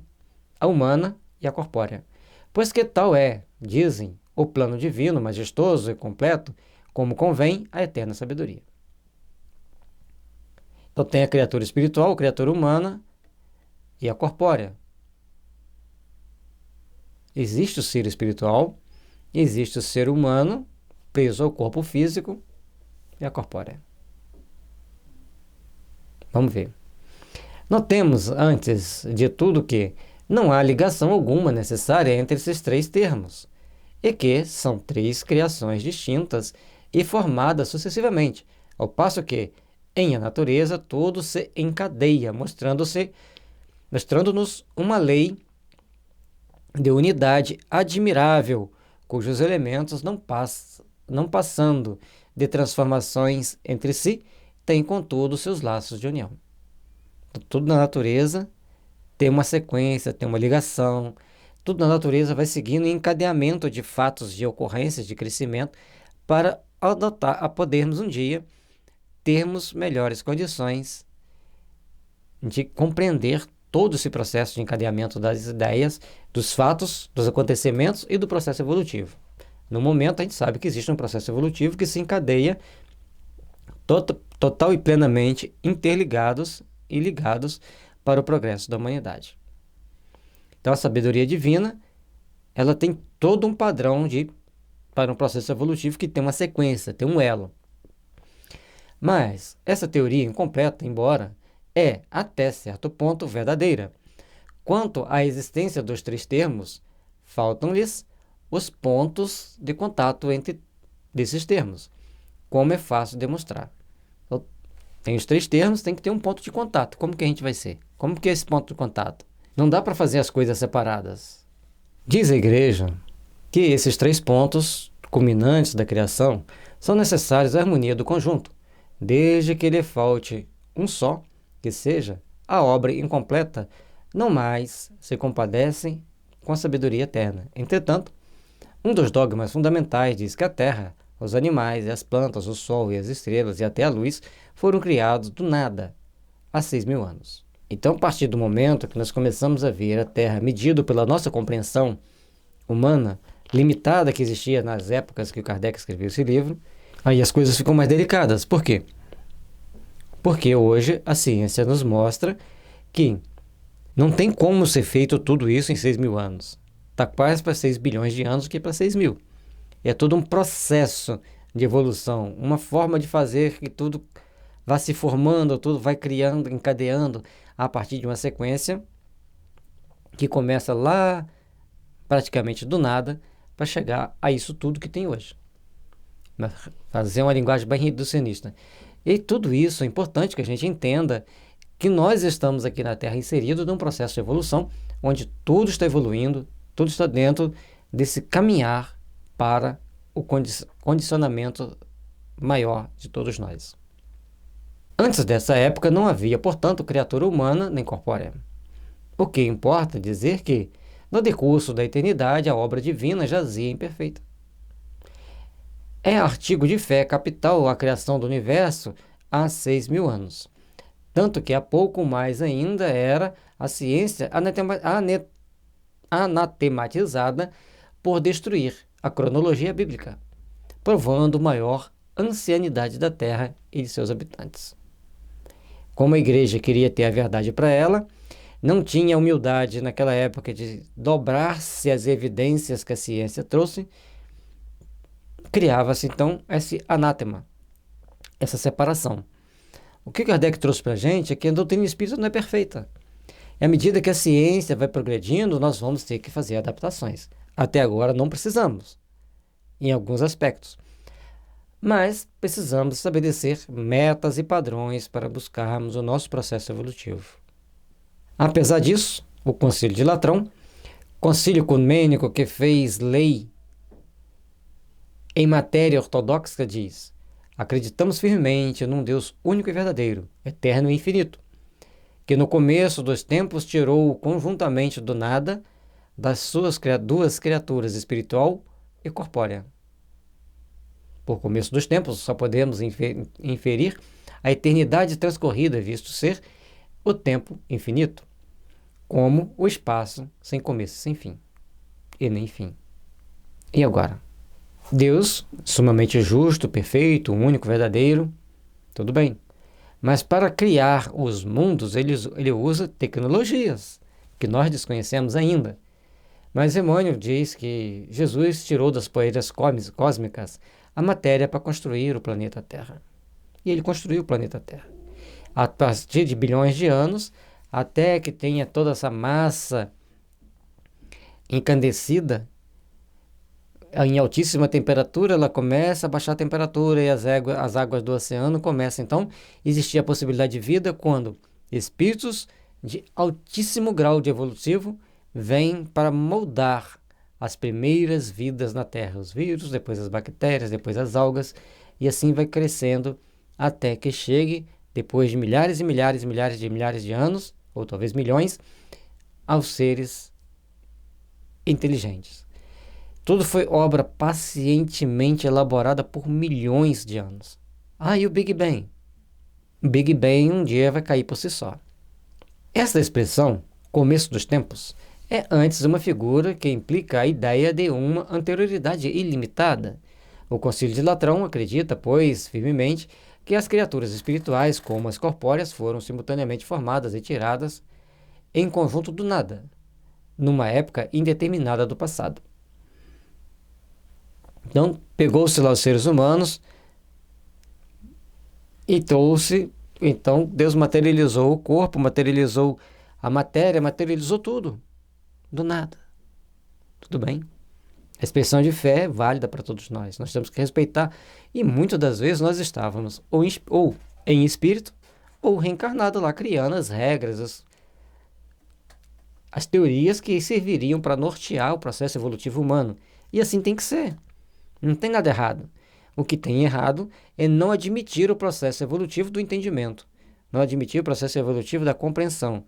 a humana e a corpórea. Pois que tal é, dizem, o plano divino, majestoso e completo, como convém à eterna sabedoria. Então tem a criatura espiritual, a criatura humana e a corpórea. Existe o ser espiritual, existe o ser humano, preso ao corpo físico, e a corpórea. Vamos ver. Notemos, antes de tudo, que não há ligação alguma necessária entre esses três termos, e que são três criações distintas e formadas sucessivamente, ao passo que, em a natureza, tudo se encadeia, mostrando-nos uma lei de unidade admirável, cujos elementos não passando de transformações entre si, têm, contudo, seus laços de união. Tudo na natureza tem uma sequência, tem uma ligação. Tudo na natureza vai seguindo um encadeamento de fatos, de ocorrências, de crescimento, para a podermos um dia termos melhores condições de compreender todo esse processo de encadeamento das ideias, dos fatos, dos acontecimentos e do processo evolutivo. No momento, a gente sabe que existe um processo evolutivo que se encadeia total e plenamente interligados e ligados para o progresso da humanidade. Então, a sabedoria divina, ela tem todo um padrão para um processo evolutivo que tem uma sequência, tem um elo. Mas essa teoria incompleta, embora é, até certo ponto, verdadeira. Quanto à existência dos três termos, faltam-lhes os pontos de contato entre desses termos, como é fácil demonstrar. Então, tem os três termos, tem que ter um ponto de contato. Como que a gente vai ser? Como que é esse ponto de contato? Não dá para fazer as coisas separadas. Diz a Igreja que esses três pontos culminantes da criação são necessários à harmonia do conjunto, desde que lhe falte um só, que seja a obra incompleta, não mais se compadecem com a sabedoria eterna. Entretanto, um dos dogmas fundamentais diz que a terra, os animais e as plantas, o sol e as estrelas e até a luz foram criados do nada há 6.000 anos. Então, a partir do momento que nós começamos a ver a terra medido pela nossa compreensão humana, limitada que existia nas épocas que o Kardec escreveu esse livro, aí as coisas ficam mais delicadas. Por quê? Porque hoje a ciência nos mostra que não tem como ser feito tudo isso em 6.000 anos. Está quase para 6 bilhões de anos do que para 6.000. É todo um processo de evolução, uma forma de fazer que tudo vá se formando, tudo vai criando, encadeando a partir de uma sequência que começa lá praticamente do nada para chegar a isso tudo que tem hoje. Fazer uma linguagem bem reducionista. E tudo isso é importante que a gente entenda que nós estamos aqui na Terra inseridos num processo de evolução onde tudo está evoluindo, tudo está dentro desse caminhar para o condicionamento maior de todos nós. Antes dessa época não havia, portanto, criatura humana nem corpórea. O que importa dizer que, no decurso da eternidade, a obra divina jazia imperfeita. É artigo de fé capital a criação do universo há 6.000 anos. Tanto que há pouco mais ainda era a ciência anatematizada por destruir a cronologia bíblica, provando maior ancianidade da Terra e de seus habitantes. Como a Igreja queria ter a verdade para ela, não tinha humildade naquela época de dobrar-se às evidências que a ciência trouxe, criava-se então esse anátema, essa separação. O que Kardec trouxe para a gente é que a doutrina espírita não é perfeita. E à medida que a ciência vai progredindo, nós vamos ter que fazer adaptações. Até agora não precisamos, em alguns aspectos. Mas precisamos estabelecer metas e padrões para buscarmos o nosso processo evolutivo. Apesar disso, o Concílio de Latrão, concílio ecumênico que fez lei em matéria ortodoxa, diz: acreditamos firmemente num Deus único e verdadeiro, eterno e infinito, que no começo dos tempos tirou conjuntamente do nada das suas duas criaturas, espiritual e corpórea. Por começo dos tempos, só podemos inferir a eternidade transcorrida, visto ser o tempo infinito, como o espaço sem começo e sem fim, e nem fim. E agora? Deus, sumamente justo, perfeito, único, verdadeiro, tudo bem. Mas para criar os mundos, ele usa tecnologias que nós desconhecemos ainda. Mas Emmanuel diz que Jesus tirou das poeiras cósmicas a matéria para construir o planeta Terra. E ele construiu o planeta Terra. A partir de bilhões de anos, até que tenha toda essa massa incandescida, em altíssima temperatura, ela começa a baixar a temperatura e as águas do oceano começam, então, a existir a possibilidade de vida quando espíritos de altíssimo grau de evolutivo vêm para moldar as primeiras vidas na Terra, os vírus, depois as bactérias, depois as algas, e assim vai crescendo até que chegue, depois de milhares e milhares e milhares de anos, ou talvez milhões, aos seres inteligentes. Tudo foi obra pacientemente elaborada por milhões de anos. E o Big Bang? O Big Bang um dia vai cair por si só. Essa expressão, começo dos tempos, é antes uma figura que implica a ideia de uma anterioridade ilimitada. O Concílio de Latrão acredita, pois, firmemente, que as criaturas espirituais, como as corpóreas, foram simultaneamente formadas e tiradas em conjunto do nada, numa época indeterminada do passado. Então, pegou-se lá os seres humanos e trouxe, então Deus materializou o corpo, materializou a matéria, materializou tudo, do nada. Tudo bem? A expressão de fé é válida para todos nós. Nós temos que respeitar. E muitas das vezes nós estávamos ou em espírito ou reencarnado lá, criando as regras, as teorias que serviriam para nortear o processo evolutivo humano. E assim tem que ser. Não tem nada errado. O que tem errado é não admitir o processo evolutivo do entendimento, não admitir o processo evolutivo da compreensão.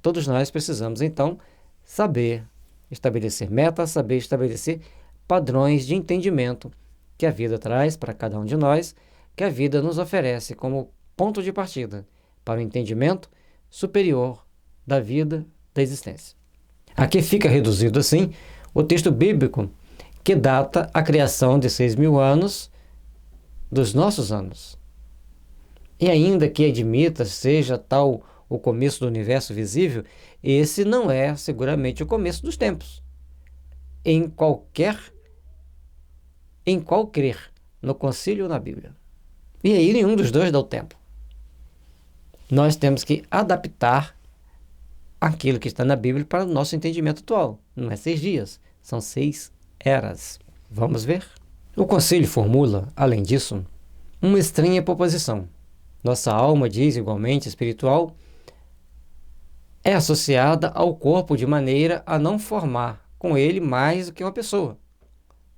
Todos nós precisamos, então, saber estabelecer metas, saber estabelecer padrões de entendimento que a vida traz para cada um de nós, que a vida nos oferece como ponto de partida para o entendimento superior da vida, da existência. Aqui fica reduzido, assim, o texto bíblico que data a criação de 6.000 anos dos nossos anos. E ainda que admita seja tal o começo do universo visível, esse não é seguramente o começo dos tempos. Em qual crer, no concílio ou na Bíblia. E aí nenhum dos dois dá o tempo. Nós temos que adaptar aquilo que está na Bíblia para o nosso entendimento atual. Não é 6 dias, são 6 eras. Vamos ver? O concílio formula, além disso, uma estranha proposição. Nossa alma, diz igualmente espiritual, é associada ao corpo de maneira a não formar com ele mais do que uma pessoa.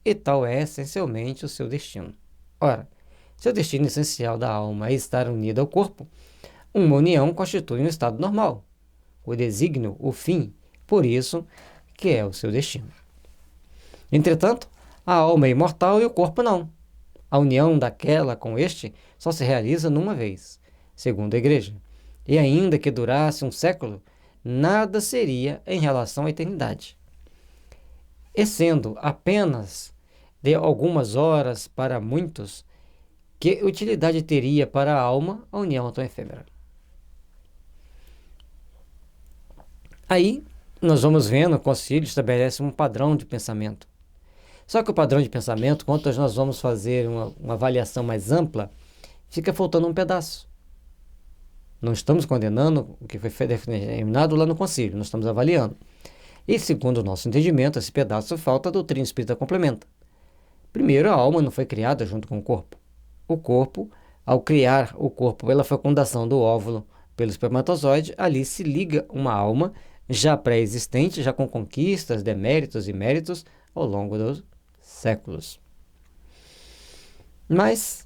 E tal é essencialmente o seu destino. Ora, seu destino essencial da alma é estar unida ao corpo. Uma união constitui um estado normal. O desígnio, o fim, por isso que é o seu destino. Entretanto, a alma é imortal e o corpo não. A união daquela com este só se realiza numa vez, segundo a Igreja. E ainda que durasse um século, nada seria em relação à eternidade. E sendo apenas de algumas horas para muitos, que utilidade teria para a alma a união tão efêmera? Aí, nós vamos vendo, o concílio estabelece um padrão de pensamento. Só que o padrão de pensamento, quando nós vamos fazer uma avaliação mais ampla, fica faltando um pedaço. Não estamos condenando o que foi determinado lá no concílio, nós estamos avaliando. E, segundo o nosso entendimento, esse pedaço falta, a doutrina espírita complementa. Primeiro, a alma não foi criada junto com o corpo. O corpo, ao criar o corpo pela fecundação do óvulo pelo espermatozoide, ali se liga uma alma já pré-existente, já com conquistas, deméritos e méritos ao longo dos séculos. Mas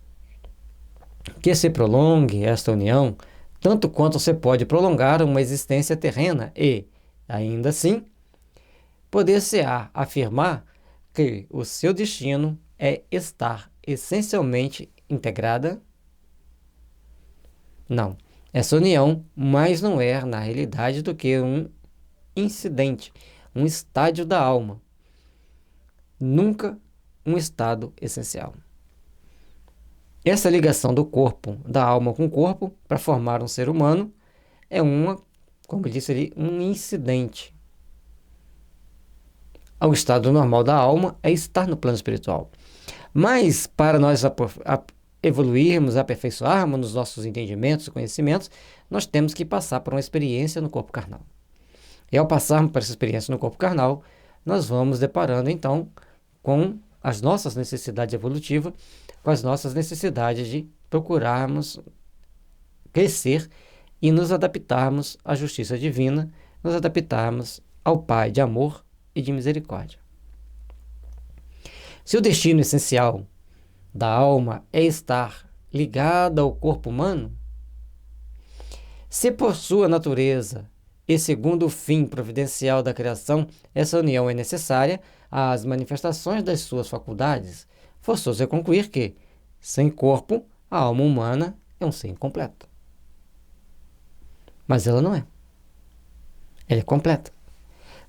que se prolongue esta união, tanto quanto se pode prolongar uma existência terrena e, ainda assim, poder-se-á afirmar que o seu destino é estar essencialmente integrada? Não. Essa união mais não é, na realidade, do que um incidente, um estádio da alma. Nunca um estado essencial. Essa ligação do corpo, da alma com o corpo, para formar um ser humano, é como eu disse ali, um incidente. O estado normal da alma é estar no plano espiritual. Mas, para nós evoluirmos, aperfeiçoarmos nos nossos entendimentos e conhecimentos, nós temos que passar por uma experiência no corpo carnal. E ao passarmos por essa experiência no corpo carnal, nós vamos deparando, então, com as nossas necessidades evolutivas, com as nossas necessidades de procurarmos crescer e nos adaptarmos à justiça divina, nos adaptarmos ao Pai de amor e de misericórdia. Se o destino essencial da alma é estar ligada ao corpo humano, se por sua natureza e segundo o fim providencial da criação, essa união é necessária às manifestações das suas faculdades, forçoso é concluir que, sem corpo, a alma humana é um ser incompleto. Mas ela não é. Ela é completa.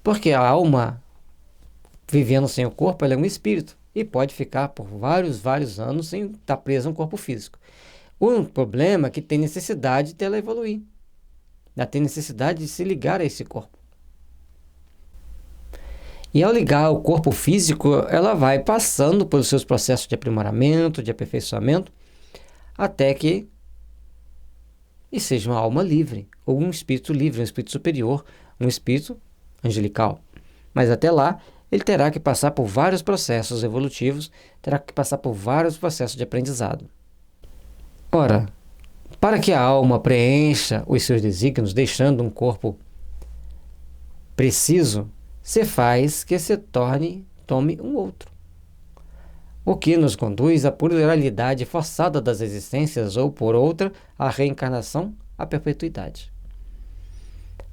Porque a alma, vivendo sem o corpo, ela é um espírito e pode ficar por vários anos sem estar presa a um corpo físico. O problema é que tem necessidade dela evoluir. Ela tem necessidade de se ligar a esse corpo. E ao ligar o corpo físico, ela vai passando pelos seus processos de aprimoramento, de aperfeiçoamento, até que seja uma alma livre, ou um espírito livre, um espírito superior, um espírito angelical. Mas até lá, ele terá que passar por vários processos evolutivos, terá que passar por vários processos de aprendizado. Ora, para que a alma preencha os seus desígnios, deixando um corpo preciso, se faz que se tome um outro. O que nos conduz à pluralidade forçada das existências ou, por outra, à reencarnação, à perpetuidade.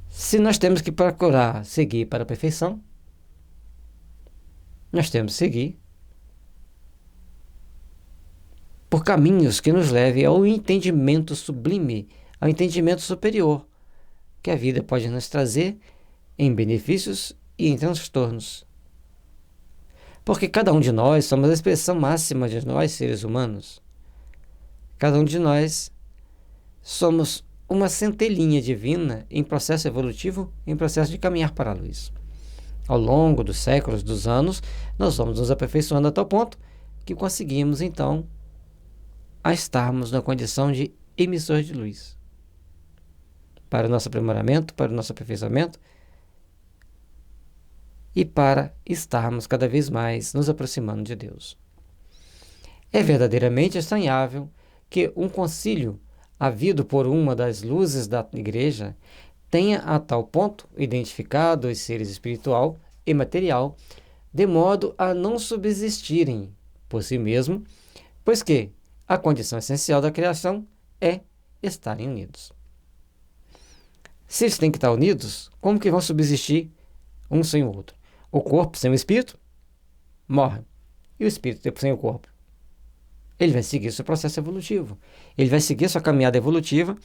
Se nós temos que procurar seguir para a perfeição, nós temos que seguir por caminhos que nos levem ao entendimento sublime, ao entendimento superior, que a vida pode nos trazer em benefícios e em transtornos. Porque cada um de nós somos a expressão máxima de nós, seres humanos. Cada um de nós somos uma centelhinha divina em processo evolutivo, em processo de caminhar para a luz. Ao longo dos séculos, dos anos, nós vamos nos aperfeiçoando a tal ponto que conseguimos, então, a estarmos na condição de emissor de luz. Para o nosso aprimoramento, para o nosso aperfeiçoamento e para estarmos cada vez mais nos aproximando de Deus. É verdadeiramente estranhável que um concílio havido por uma das luzes da Igreja tenha a tal ponto identificado os seres espiritual e material, de modo a não subsistirem por si mesmo, pois que a condição essencial da criação é estarem unidos. Se eles têm que estar unidos, como que vão subsistir um sem o outro? O corpo sem o espírito morre, e o espírito sem o corpo ele vai seguir seu processo evolutivo, ele vai seguir sua caminhada evolutiva,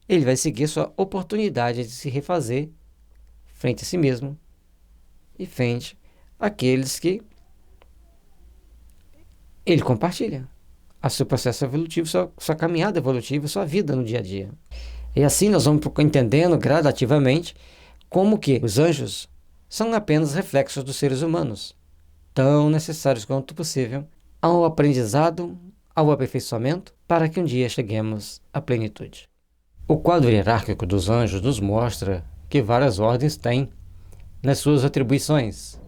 ele vai seguir sua oportunidade de se refazer frente a si mesmo e frente àqueles que ele compartilha a seu processo evolutivo, sua caminhada evolutiva, sua vida no dia a dia. E assim nós vamos entendendo gradativamente como que os anjos são apenas reflexos dos seres humanos, tão necessários quanto possível ao aprendizado, ao aperfeiçoamento, para que um dia cheguemos à plenitude. O quadro hierárquico dos anjos nos mostra que várias ordens têm, nas suas atribuições,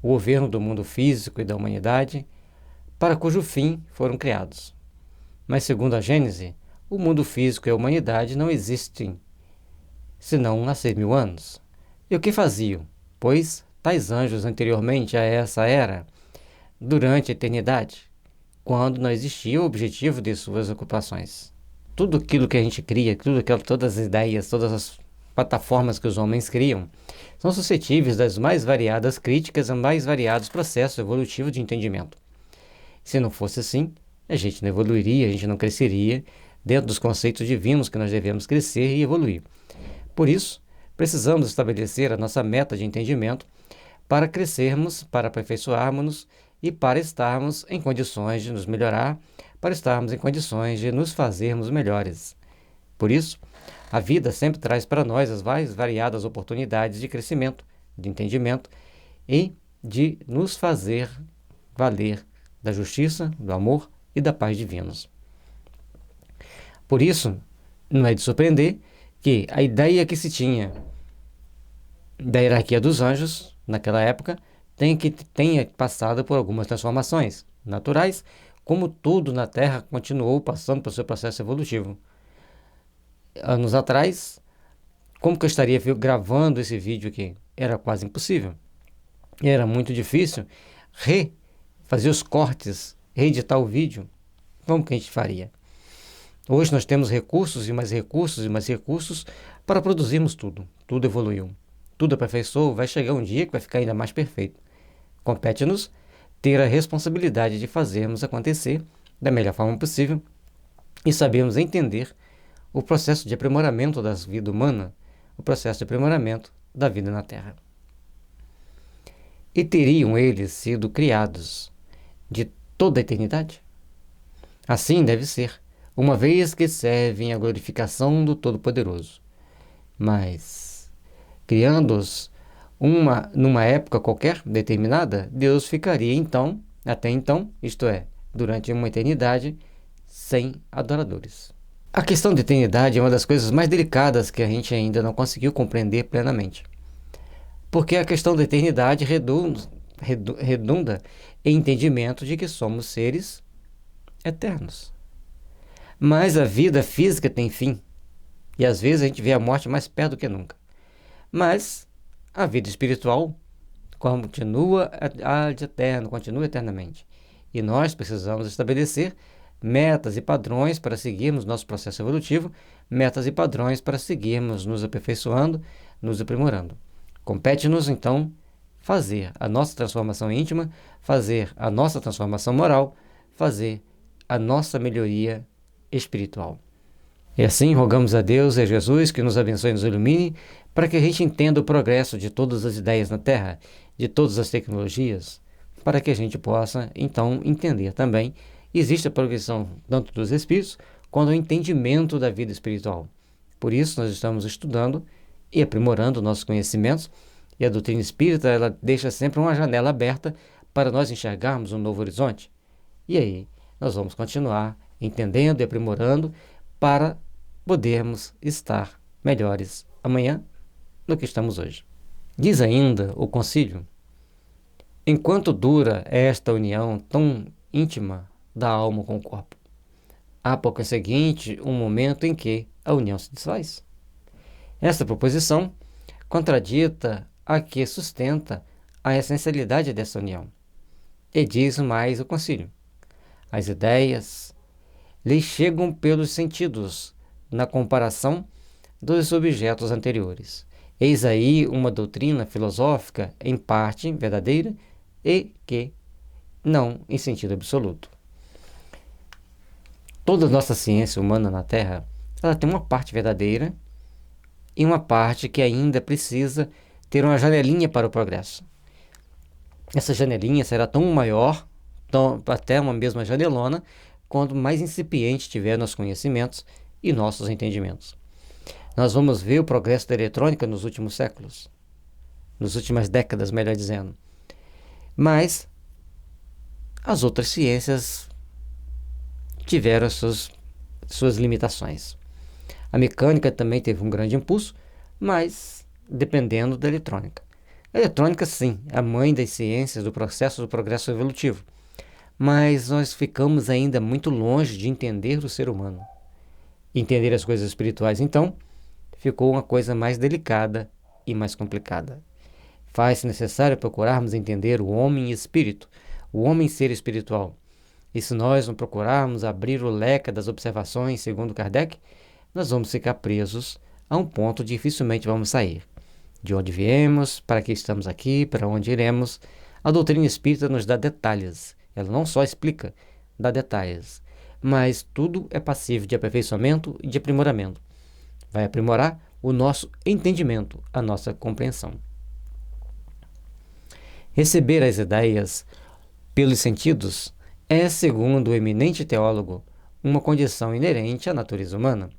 o governo do mundo físico e da humanidade, para cujo fim foram criados. Mas, segundo a Gênese, o mundo físico e a humanidade não existem senão há 6.000 anos. E o que faziam? Pois tais anjos anteriormente a essa era, durante a eternidade, quando não existia o objetivo de suas ocupações. Tudo aquilo que a gente cria, todas as ideias, todas as plataformas que os homens criam, são suscetíveis das mais variadas críticas e mais variados processos evolutivos de entendimento. Se não fosse assim, a gente não evoluiria, a gente não cresceria dentro dos conceitos divinos que nós devemos crescer e evoluir. Por isso, precisamos estabelecer a nossa meta de entendimento para crescermos, para aperfeiçoarmos-nos e para estarmos em condições de nos melhorar, para estarmos em condições de nos fazermos melhores. Por isso, a vida sempre traz para nós as mais variadas oportunidades de crescimento, de entendimento e de nos fazer valer da justiça, do amor e da paz divinos. Por isso, não é de surpreender que a ideia que se tinha da hierarquia dos anjos, naquela época, tenha passado por algumas transformações naturais, como tudo na Terra continuou passando por seu processo evolutivo. Anos atrás, como que eu estaria gravando esse vídeo aqui? Era quase impossível. Era muito difícil fazer os cortes, reeditar o vídeo. Como que a gente faria? Hoje nós temos recursos e mais recursos e mais recursos para produzirmos tudo. Tudo evoluiu. Tudo aperfeiçoou. Vai chegar um dia que vai ficar ainda mais perfeito. Compete-nos ter a responsabilidade de fazermos acontecer da melhor forma possível e sabermos entender o processo de aprimoramento da vida humana, o processo de aprimoramento da vida na Terra. E teriam eles sido criados de toda a eternidade? Assim deve ser, uma vez que servem à glorificação do Todo-Poderoso. Mas, criando-os numa época qualquer determinada, Deus ficaria até então, isto é, durante uma eternidade, sem adoradores. A questão da eternidade é uma das coisas mais delicadas que a gente ainda não conseguiu compreender plenamente. Porque a questão da eternidade redunda em entendimento de que somos seres eternos. Mas a vida física tem fim. E às vezes a gente vê a morte mais perto do que nunca. Mas a vida espiritual continua de eterno, continua eternamente. E nós precisamos estabelecer metas e padrões para seguirmos nosso processo evolutivo, metas e padrões para seguirmos nos aperfeiçoando, nos aprimorando. Compete-nos, então, fazer a nossa transformação íntima, fazer a nossa transformação moral, fazer a nossa melhoria espiritual. E assim rogamos a Deus e a Jesus que nos abençoe e nos ilumine para que a gente entenda o progresso de todas as ideias na Terra, de todas as tecnologias, para que a gente possa, então, entender também existe a progressão tanto dos espíritos quanto o entendimento da vida espiritual. Por isso, nós estamos estudando e aprimorando nossos conhecimentos, e a doutrina espírita ela deixa sempre uma janela aberta para nós enxergarmos um novo horizonte. E aí, nós vamos continuar entendendo e aprimorando para podermos estar melhores amanhã do que estamos hoje. Diz ainda o concílio: enquanto dura esta união tão íntima da alma com o corpo, há por conseguinte um momento em que a união se desfaz. Esta proposição contradita a que sustenta a essencialidade dessa união. E diz mais o concílio: as ideias lhes chegam pelos sentidos na comparação dos objetos anteriores. Eis aí uma doutrina filosófica em parte verdadeira e que não em sentido absoluto. Toda a nossa ciência humana na Terra, ela tem uma parte verdadeira e uma parte que ainda precisa ter uma janelinha para o progresso. Essa janelinha será tão maior, até uma mesma janelona, quanto mais incipiente tiver nossos conhecimentos e nossos entendimentos. Nós vamos ver o progresso da eletrônica nos últimos séculos, nas últimas décadas, melhor dizendo. Mas as outras ciências tiveram suas limitações. A mecânica também teve um grande impulso, mas dependendo da eletrônica. A eletrônica, sim, é a mãe das ciências do processo do progresso evolutivo. Mas nós ficamos ainda muito longe de entender o ser humano, entender as coisas espirituais. Então, ficou uma coisa mais delicada e mais complicada. Faz-se necessário procurarmos entender o homem espírito, o homem ser espiritual. E se nós não procurarmos abrir o leque das observações, segundo Kardec, nós vamos ficar presos a um ponto dificilmente vamos sair. De onde viemos, para que estamos aqui, para onde iremos. A doutrina espírita nos dá detalhes. Ela não só explica, dá detalhes. Mas tudo é passível de aperfeiçoamento e de aprimoramento. Vai aprimorar o nosso entendimento, a nossa compreensão. Receber as ideias pelos sentidos é, segundo o eminente teólogo, uma condição inerente à natureza humana.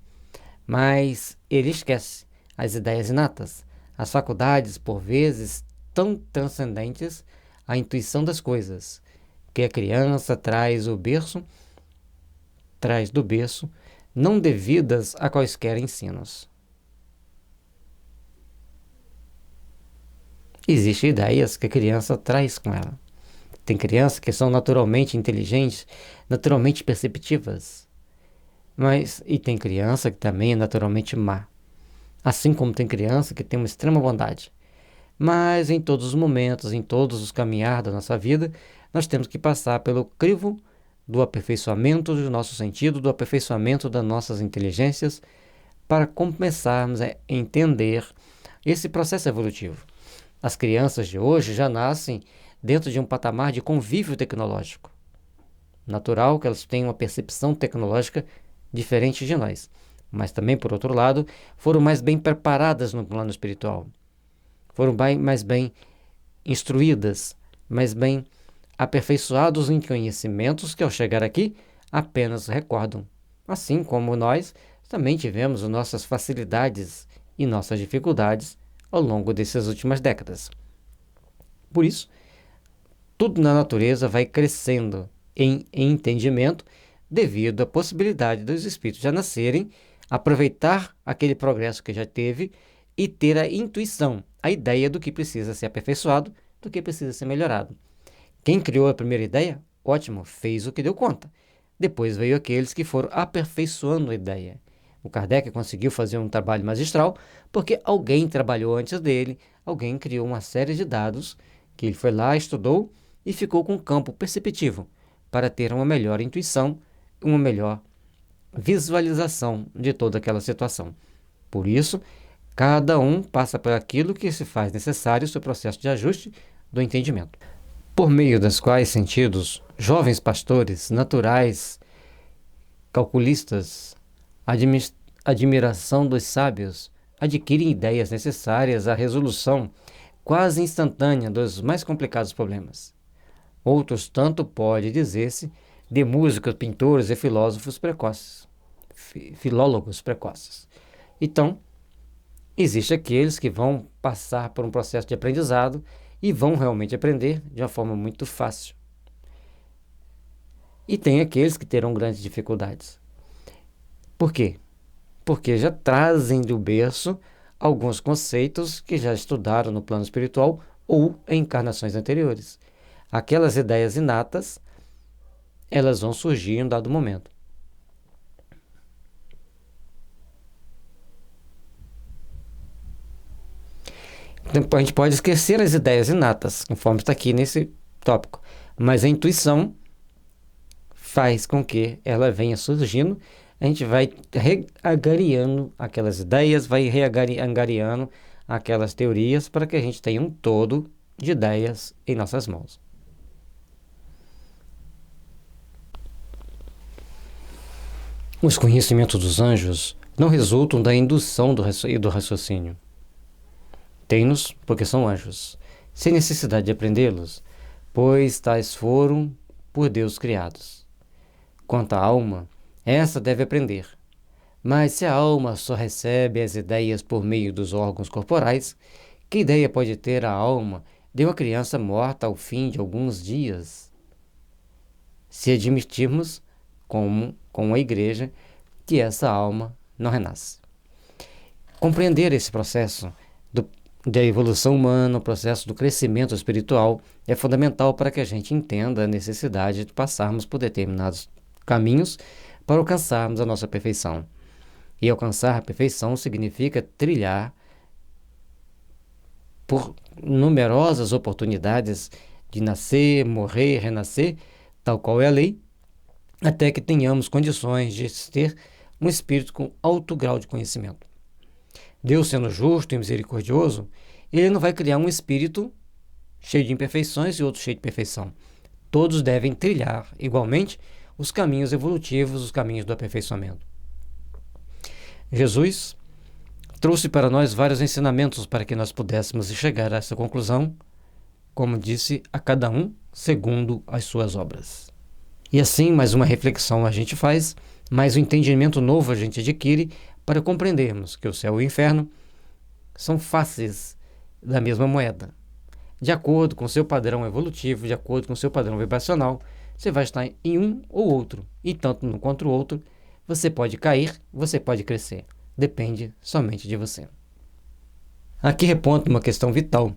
Mas ele esquece as ideias inatas, as faculdades, por vezes, tão transcendentes à intuição das coisas, que a criança traz do berço, não devidas a quaisquer ensinos. Existem ideias que a criança traz com ela. Tem crianças que são naturalmente inteligentes, naturalmente perceptivas. E tem criança que também é naturalmente má. Assim como tem criança que tem uma extrema bondade. Mas em todos os momentos, em todos os caminhar da nossa vida, nós temos que passar pelo crivo do aperfeiçoamento do nosso sentido, do aperfeiçoamento das nossas inteligências, para começarmos a entender esse processo evolutivo. As crianças de hoje já nascem dentro de um patamar de convívio tecnológico. Natural que elas tenham uma percepção tecnológica diferente de nós. Mas também, por outro lado, foram mais bem preparadas no plano espiritual. Foram mais bem instruídas, mais bem aperfeiçoados em conhecimentos que, ao chegar aqui, apenas recordam. Assim como nós também tivemos nossas facilidades e nossas dificuldades ao longo dessas últimas décadas. Por isso, tudo na natureza vai crescendo em entendimento devido à possibilidade dos espíritos já nascerem, aproveitar aquele progresso que já teve e ter a intuição, a ideia do que precisa ser aperfeiçoado, do que precisa ser melhorado. Quem criou a primeira ideia, ótimo, fez o que deu conta. Depois veio aqueles que foram aperfeiçoando a ideia. O Kardec conseguiu fazer um trabalho magistral porque alguém trabalhou antes dele, alguém criou uma série de dados que ele foi lá, estudou e ficou com um campo perceptivo para ter uma melhor intuição, uma melhor visualização de toda aquela situação. Por isso, cada um passa por aquilo que se faz necessário o seu processo de ajuste do entendimento. Por meio das quais sentidos, jovens pastores naturais, calculistas, admiração dos sábios, adquirem ideias necessárias à resolução quase instantânea dos mais complicados problemas. Outros tanto pode dizer-se de músicos, pintores e filósofos precoces, filólogos precoces. Então, existem aqueles que vão passar por um processo de aprendizado e vão realmente aprender de uma forma muito fácil. E tem aqueles que terão grandes dificuldades. Por quê? Porque já trazem do berço alguns conceitos que já estudaram no plano espiritual ou em encarnações anteriores. Aquelas ideias inatas, elas vão surgir em um dado momento. Então, a gente pode esquecer as ideias inatas, conforme está aqui nesse tópico, mas a intuição faz com que ela venha surgindo, a gente vai reangariando aquelas ideias, vai reangariando aquelas teorias para que a gente tenha um todo de ideias em nossas mãos. Os conhecimentos dos anjos não resultam da indução e do raciocínio. Tem-nos porque são anjos, sem necessidade de aprendê-los, pois tais foram por Deus criados. Quanto à alma, essa deve aprender, Mas se a alma só recebe as ideias por meio dos órgãos corporais, que ideia pode ter a alma de uma criança morta ao fim de alguns dias? Se admitirmos, como com a Igreja, que essa alma não renasce. Compreender esse processo da evolução humana, o processo do crescimento espiritual, é fundamental para que a gente entenda a necessidade de passarmos por determinados caminhos para alcançarmos a nossa perfeição. E alcançar a perfeição significa trilhar por numerosas oportunidades de nascer, morrer, renascer, tal qual é a lei, até que tenhamos condições de ter um espírito com alto grau de conhecimento. Deus, sendo justo e misericordioso, Ele não vai criar um espírito cheio de imperfeições e outro cheio de perfeição. Todos devem trilhar, igualmente, os caminhos evolutivos, os caminhos do aperfeiçoamento. Jesus trouxe para nós vários ensinamentos para que nós pudéssemos chegar a essa conclusão, como disse, a cada um segundo as suas obras. E assim, mais uma reflexão a gente faz, mais um entendimento novo a gente adquire para compreendermos que o céu e o inferno são faces da mesma moeda. De acordo com o seu padrão evolutivo, de acordo com o seu padrão vibracional, você vai estar em um ou outro, e tanto um quanto o outro, você pode cair, você pode crescer. Depende somente de você. Aqui reponto uma questão vital.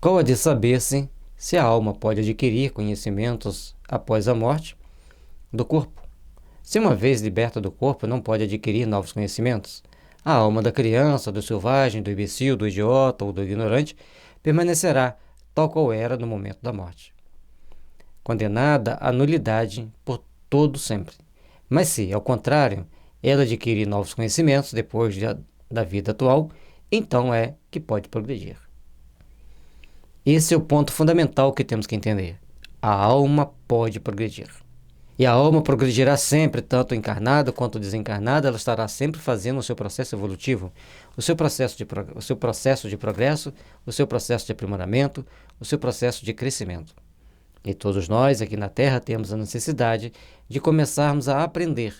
Qual a de saber-se se a alma pode adquirir conhecimentos após a morte do corpo? Se uma vez liberta do corpo, não pode adquirir novos conhecimentos. A alma da criança, do selvagem, do imbecil, do idiota ou do ignorante permanecerá tal qual era no momento da morte, condenada à nulidade por todo sempre. Mas se, ao contrário, ela adquirir novos conhecimentos depois da vida atual, então é que pode progredir. Esse é o ponto fundamental que temos que entender. A alma pode progredir. E a alma progredirá sempre, tanto encarnada quanto desencarnada, ela estará sempre fazendo o seu processo evolutivo, o seu processo de progresso, o seu processo de aprimoramento, o seu processo de crescimento. E todos nós aqui na Terra temos a necessidade de começarmos a aprender,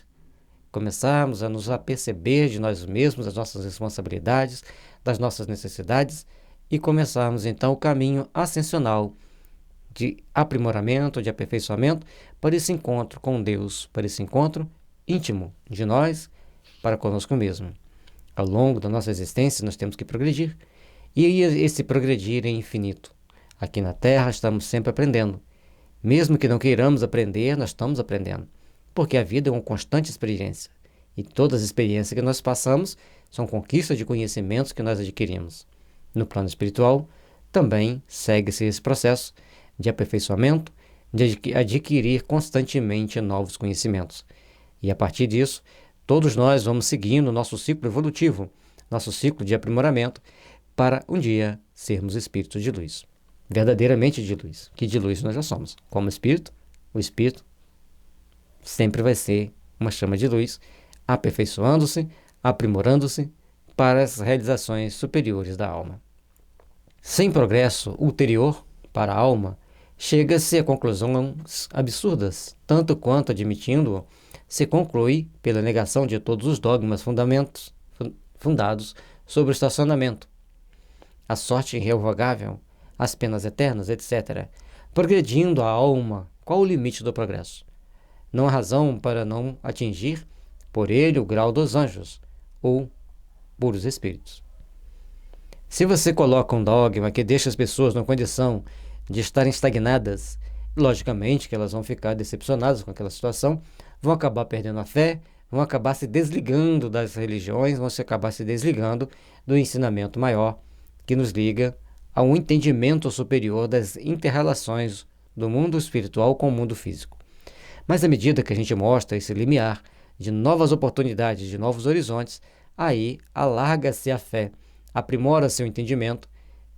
começarmos a nos aperceber de nós mesmos, das nossas responsabilidades, das nossas necessidades e começarmos então o caminho ascensional de aprimoramento, de aperfeiçoamento para esse encontro com Deus, para esse encontro íntimo de nós para conosco mesmo. Ao longo da nossa existência nós temos que progredir e esse progredir é infinito. Aqui na Terra estamos sempre aprendendo. Mesmo que não queiramos aprender, nós estamos aprendendo. Porque a vida é uma constante experiência. E todas as experiências que nós passamos são conquistas de conhecimentos que nós adquirimos. No plano espiritual, também segue-se esse processo de aperfeiçoamento, de adquirir constantemente novos conhecimentos. E a partir disso, todos nós vamos seguindo o nosso ciclo evolutivo, nosso ciclo de aprimoramento, para um dia sermos espíritos de luz. Verdadeiramente de luz, que de luz nós já somos. Como espírito, o espírito sempre vai ser uma chama de luz, aperfeiçoando-se, aprimorando-se para as realizações superiores da alma. Sem progresso ulterior para a alma, chega-se a conclusões absurdas, tanto quanto admitindo-o, se conclui pela negação de todos os dogmas fundados sobre o estacionamento, a sorte irrevogável, as penas eternas, etc. Progredindo a alma, qual o limite do progresso? Não há razão para não atingir por ele o grau dos anjos, ou puros espíritos. Se você coloca um dogma que deixa as pessoas numa condição de estarem estagnadas, logicamente que elas vão ficar decepcionadas com aquela situação, vão acabar perdendo a fé, vão acabar se desligando das religiões, vão acabar se desligando do ensinamento maior que nos liga a um entendimento superior das inter-relações do mundo espiritual com o mundo físico. Mas à medida que a gente mostra esse limiar de novas oportunidades, de novos horizontes, aí alarga-se a fé, aprimora-se o entendimento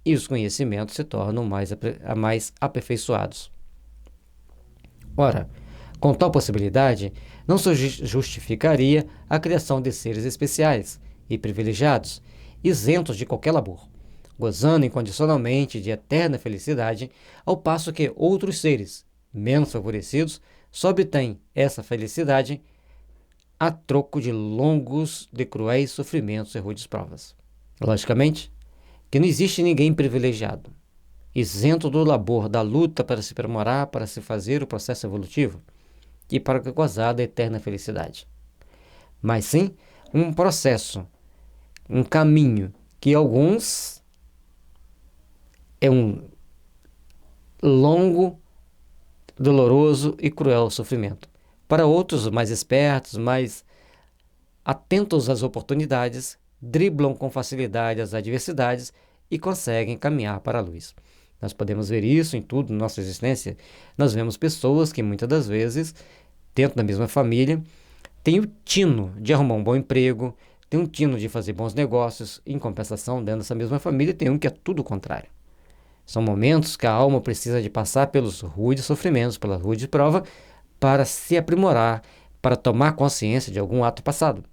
e os conhecimentos se tornam mais aperfeiçoados. Ora, com tal possibilidade, não se justificaria a criação de seres especiais e privilegiados, isentos de qualquer labor, gozando incondicionalmente de eterna felicidade, ao passo que outros seres, menos favorecidos, só obtêm essa felicidade a troco de cruéis sofrimentos e rudes provas. Logicamente, que não existe ninguém privilegiado, isento do labor, da luta para se aprimorar, para se fazer o processo evolutivo e para gozar da eterna felicidade. Mas sim, um processo, um caminho que alguns é um longo, doloroso e cruel sofrimento. Para outros, mais espertos, mais atentos às oportunidades, driblam com facilidade as adversidades e conseguem caminhar para a luz. Nós podemos ver isso em tudo na nossa existência. Nós vemos pessoas que muitas das vezes, dentro da mesma família, têm o tino de arrumar um bom emprego, tem um tino de fazer bons negócios, em compensação, dentro dessa mesma família, tem um que é tudo o contrário. São momentos que a alma precisa de passar pelos rudes sofrimentos, pela rude prova, para se aprimorar, para tomar consciência de algum ato passado,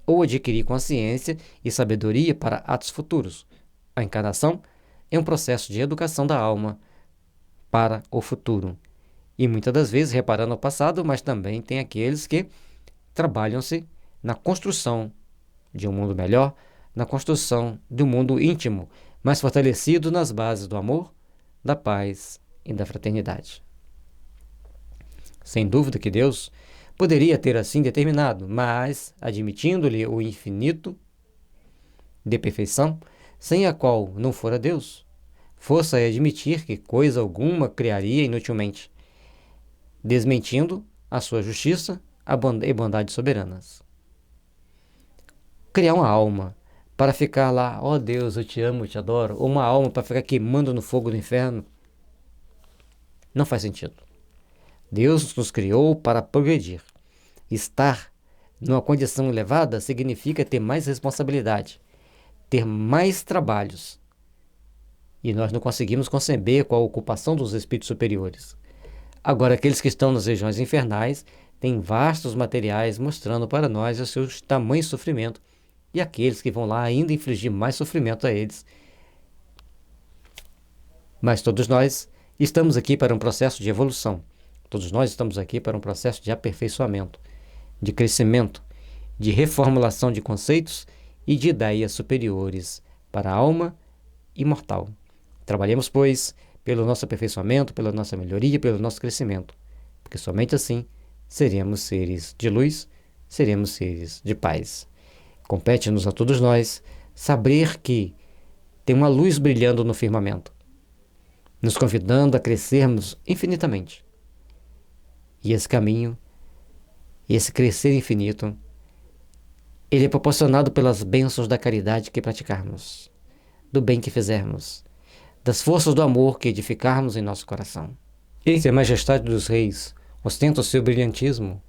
ou adquirir consciência e sabedoria para atos futuros. A encarnação é um processo de educação da alma para o futuro. E muitas das vezes reparando o passado, mas também tem aqueles que trabalham-se na construção de um mundo melhor, na construção de um mundo íntimo, mais fortalecido nas bases do amor, da paz e da fraternidade. Sem dúvida que Deus poderia ter assim determinado, mas, admitindo-lhe o infinito de perfeição, sem a qual não fora Deus, fosse a admitir que coisa alguma criaria inutilmente, desmentindo a sua justiça e bondade soberanas. Criar uma alma para ficar lá, ó Deus, eu te amo, eu te adoro, ou uma alma para ficar queimando no fogo do inferno, não faz sentido. Deus nos criou para progredir. Estar numa condição elevada significa ter mais responsabilidade, ter mais trabalhos. E nós não conseguimos conceber com a ocupação dos espíritos superiores. Agora, aqueles que estão nas regiões infernais têm vastos materiais mostrando para nós o seu tamanho de sofrimento, e aqueles que vão lá ainda infligir mais sofrimento a eles. Mas todos nós estamos aqui para um processo de evolução. Todos nós estamos aqui para um processo de aperfeiçoamento, de crescimento, de reformulação de conceitos e de ideias superiores para a alma imortal. Trabalhemos, pois, pelo nosso aperfeiçoamento, pela nossa melhoria, pelo nosso crescimento, porque somente assim seremos seres de luz, seremos seres de paz. Compete-nos a todos nós saber que tem uma luz brilhando no firmamento, nos convidando a crescermos infinitamente. E esse caminho, esse crescer infinito, ele é proporcionado pelas bênçãos da caridade que praticarmos, do bem que fizermos, das forças do amor que edificarmos em nosso coração. E se a majestade dos reis ostenta o seu brilhantismo,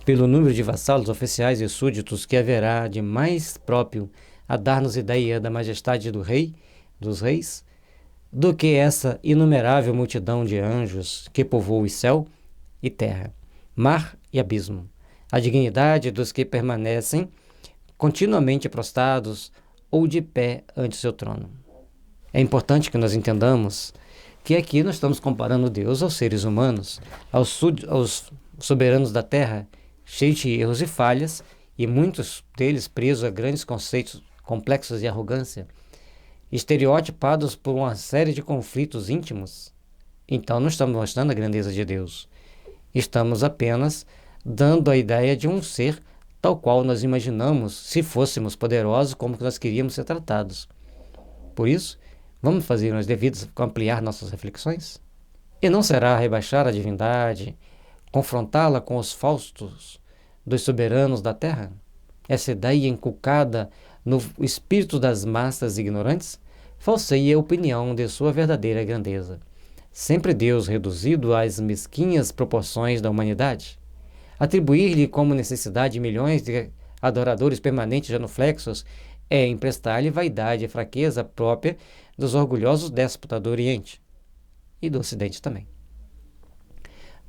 pelo número de vassalos, oficiais e súditos que haverá de mais próprio a dar-nos ideia da majestade do rei, dos reis, do que essa inumerável multidão de anjos que povoam o céu e terra, mar e abismo, a dignidade dos que permanecem continuamente prostrados ou de pé ante seu trono. É importante que nós entendamos que aqui nós estamos comparando Deus aos seres humanos, aos soberanos da terra, cheios de erros e falhas, e muitos deles presos a grandes conceitos complexos de arrogância, estereotipados por uma série de conflitos íntimos. Então não estamos mostrando a grandeza de Deus. Estamos apenas dando a ideia de um ser tal qual nós imaginamos se fôssemos poderosos, como que nós queríamos ser tratados. Por isso, vamos fazer os devidos ampliar nossas reflexões? E não será rebaixar a divindade, confrontá-la com os faustos dos soberanos da terra? Essa ideia inculcada no espírito das massas ignorantes falseia a opinião de sua verdadeira grandeza. Sempre Deus reduzido às mesquinhas proporções da humanidade. Atribuir-lhe como necessidade milhões de adoradores permanentes genuflexos é emprestar-lhe vaidade e fraqueza própria dos orgulhosos déspotas do Oriente e do Ocidente também.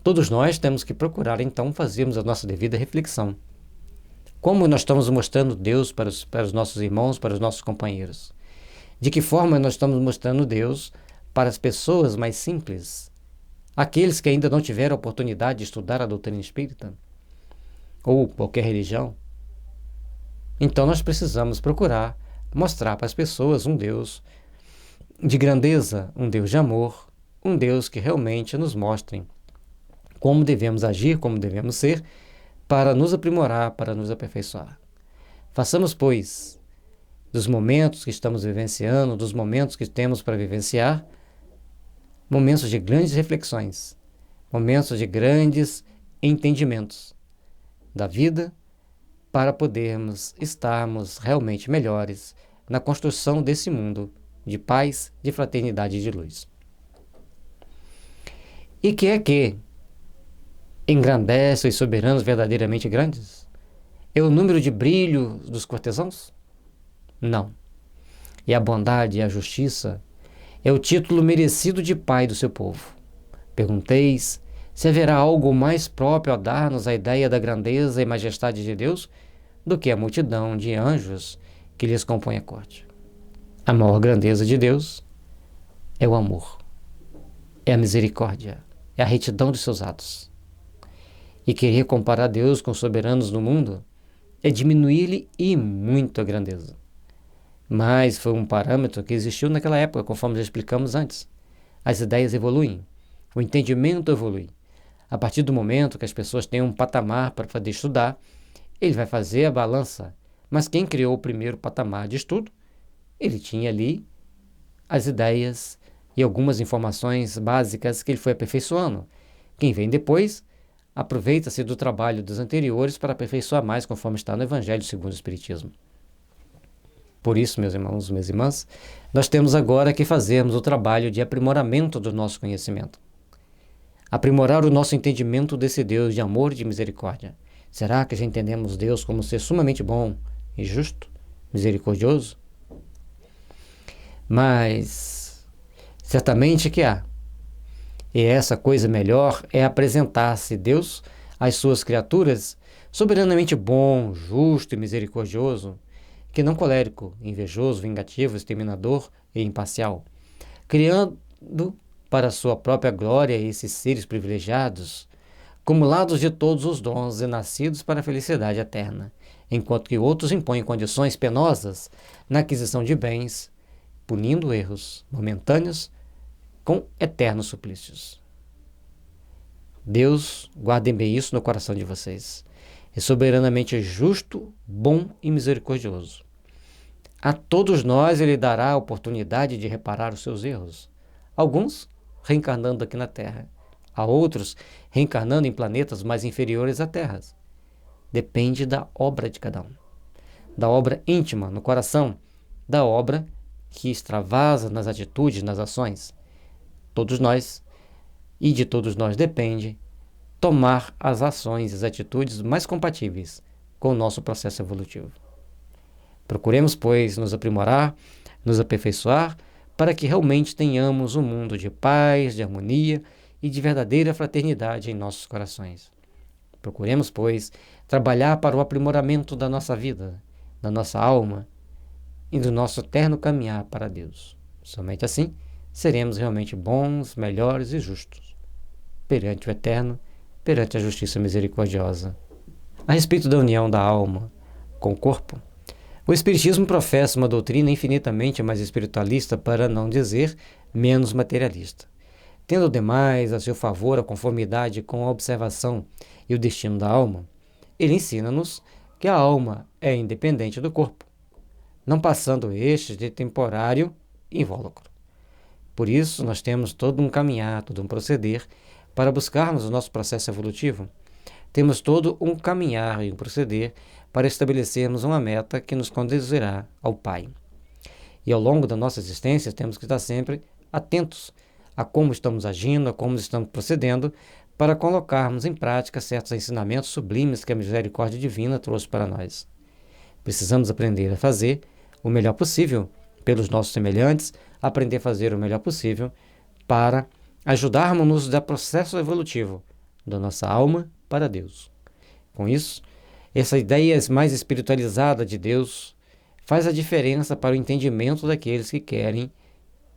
Todos nós temos que procurar, então, fazermos a nossa devida reflexão. Como nós estamos mostrando Deus para os nossos irmãos, para os nossos companheiros? De que forma nós estamos mostrando Deus para as pessoas mais simples? Aqueles que ainda não tiveram a oportunidade de estudar a doutrina espírita? ou qualquer religião, então nós precisamos procurar mostrar para as pessoas um Deus de grandeza, um Deus de amor, um Deus que realmente nos mostre como devemos agir, como devemos ser, para nos aprimorar, para nos aperfeiçoar. Façamos, pois, dos momentos que estamos vivenciando, dos momentos que temos para vivenciar, momentos de grandes reflexões, momentos de grandes entendimentos da vida, para podermos estarmos realmente melhores na construção desse mundo de paz, de fraternidade e de luz. E que engrandece os soberanos verdadeiramente grandes? É o número de brilho dos cortesãos? Não. É a bondade e a justiça, é o título merecido de pai do seu povo. Pergunteis se haverá algo mais próprio a dar-nos a ideia da grandeza e majestade de Deus do que a multidão de anjos que lhes compõe a corte. A maior grandeza de Deus é o amor, é a misericórdia, é a retidão de seus atos. E querer comparar Deus com os soberanos do mundo é diminuir-lhe e muito a grandeza. Mas foi um parâmetro que existiu naquela época, conforme já explicamos antes. As ideias evoluem, o entendimento evolui. A partir do momento que as pessoas têm um patamar para poder estudar, ele vai fazer a balança. Mas quem criou o primeiro patamar de estudo, ele tinha ali as ideias e algumas informações básicas que ele foi aperfeiçoando. Quem vem depois, aproveita-se do trabalho dos anteriores para aperfeiçoar mais, conforme está no Evangelho segundo o Espiritismo. Por isso, meus irmãos, minhas irmãs, nós temos agora que fazermos o trabalho de aprimoramento do nosso conhecimento. Aprimorar o nosso entendimento desse Deus de amor e de misericórdia. Será que já entendemos Deus como ser sumamente bom e justo, misericordioso? Mas, certamente que há. E essa coisa melhor é apresentar-se Deus às suas criaturas soberanamente bom, justo e misericordioso, que não colérico, invejoso, vingativo, exterminador e imparcial, criando para sua própria glória esses seres privilegiados, cumulados de todos os dons e nascidos para a felicidade eterna, enquanto que outros impõem condições penosas na aquisição de bens, punindo erros momentâneos com eternos suplícios. Deus, guardem bem isso no coração de vocês. É soberanamente justo, bom e misericordioso. A todos nós ele dará a oportunidade de reparar os seus erros. Alguns reencarnando aqui na Terra, a outros reencarnando em planetas mais inferiores à Terra. Depende da obra de cada um. Da obra íntima, no coração, da obra que extravasa nas atitudes, nas ações. Todos nós, e de todos nós depende, tomar as ações e as atitudes mais compatíveis com o nosso processo evolutivo. Procuremos, pois, nos aprimorar, nos aperfeiçoar, para que realmente tenhamos um mundo de paz, de harmonia e de verdadeira fraternidade em nossos corações. Procuremos, pois, trabalhar para o aprimoramento da nossa vida, da nossa alma e do nosso eterno caminhar para Deus. Somente assim seremos realmente bons, melhores e justos perante o eterno, perante a justiça misericordiosa. A respeito da união da alma com o corpo, o Espiritismo professa uma doutrina infinitamente mais espiritualista, para não dizer menos materialista. Tendo demais a seu favor a conformidade com a observação e o destino da alma, ele ensina-nos que a alma é independente do corpo, não passando este de temporário invólucro. Por isso, nós temos todo um caminhar, todo um proceder para buscarmos o nosso processo evolutivo. Temos todo um caminhar e um proceder para estabelecermos uma meta que nos conduzirá ao Pai. E ao longo da nossa existência, temos que estar sempre atentos a como estamos agindo, a como estamos procedendo, para colocarmos em prática certos ensinamentos sublimes que a misericórdia divina trouxe para nós. Precisamos aprender a fazer o melhor possível pelos nossos semelhantes, aprender a fazer o melhor possível para ajudarmos-nos no processo evolutivo da nossa alma para Deus. Com isso, essa ideia mais espiritualizada de Deus faz a diferença para o entendimento daqueles que querem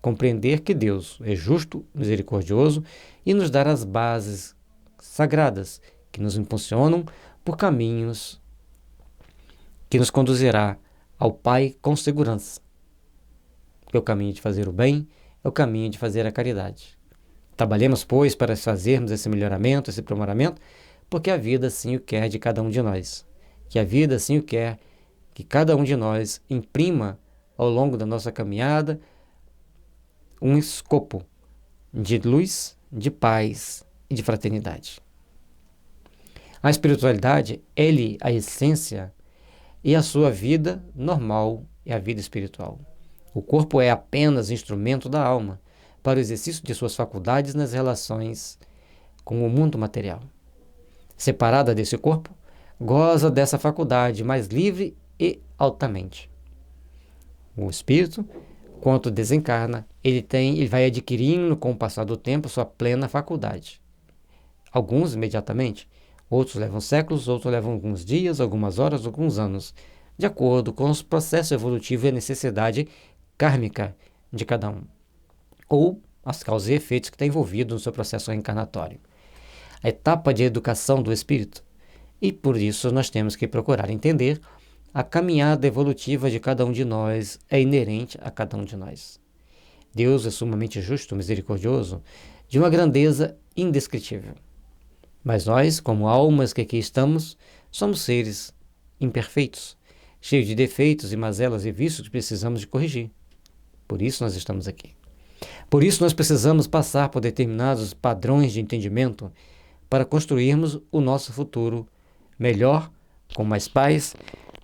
compreender que Deus é justo, misericordioso e nos dar as bases sagradas que nos impulsionam por caminhos que nos conduzirá ao Pai com segurança. É o caminho de fazer o bem, é o caminho de fazer a caridade. Trabalhemos, pois, para fazermos esse melhoramento, esse aprimoramento, porque a vida assim o quer de cada um de nós. Que a vida assim o quer, que cada um de nós imprima ao longo da nossa caminhada um escopo de luz, de paz e de fraternidade. A espiritualidade é a essência e a sua vida normal é a vida espiritual. O corpo é apenas instrumento da alma para o exercício de suas faculdades nas relações com o mundo material. Separada desse corpo, goza dessa faculdade mais livre e altamente. O espírito, quando desencarna, ele vai adquirindo com o passar do tempo sua plena faculdade. Alguns imediatamente, outros levam séculos, outros levam alguns dias, algumas horas, alguns anos, de acordo com os processos evolutivos e a necessidade kármica de cada um, ou as causas e efeitos que está envolvido no seu processo reencarnatório. A etapa de educação do espírito, e por isso nós temos que procurar entender a caminhada evolutiva de cada um de nós é inerente a cada um de nós. Deus é sumamente justo, misericordioso, de uma grandeza indescritível. Mas nós, como almas que aqui estamos, somos seres imperfeitos, cheios de defeitos e mazelas e vícios que precisamos de corrigir. Por isso nós estamos aqui. Por isso nós precisamos passar por determinados padrões de entendimento para construirmos o nosso futuro melhor, com mais paz,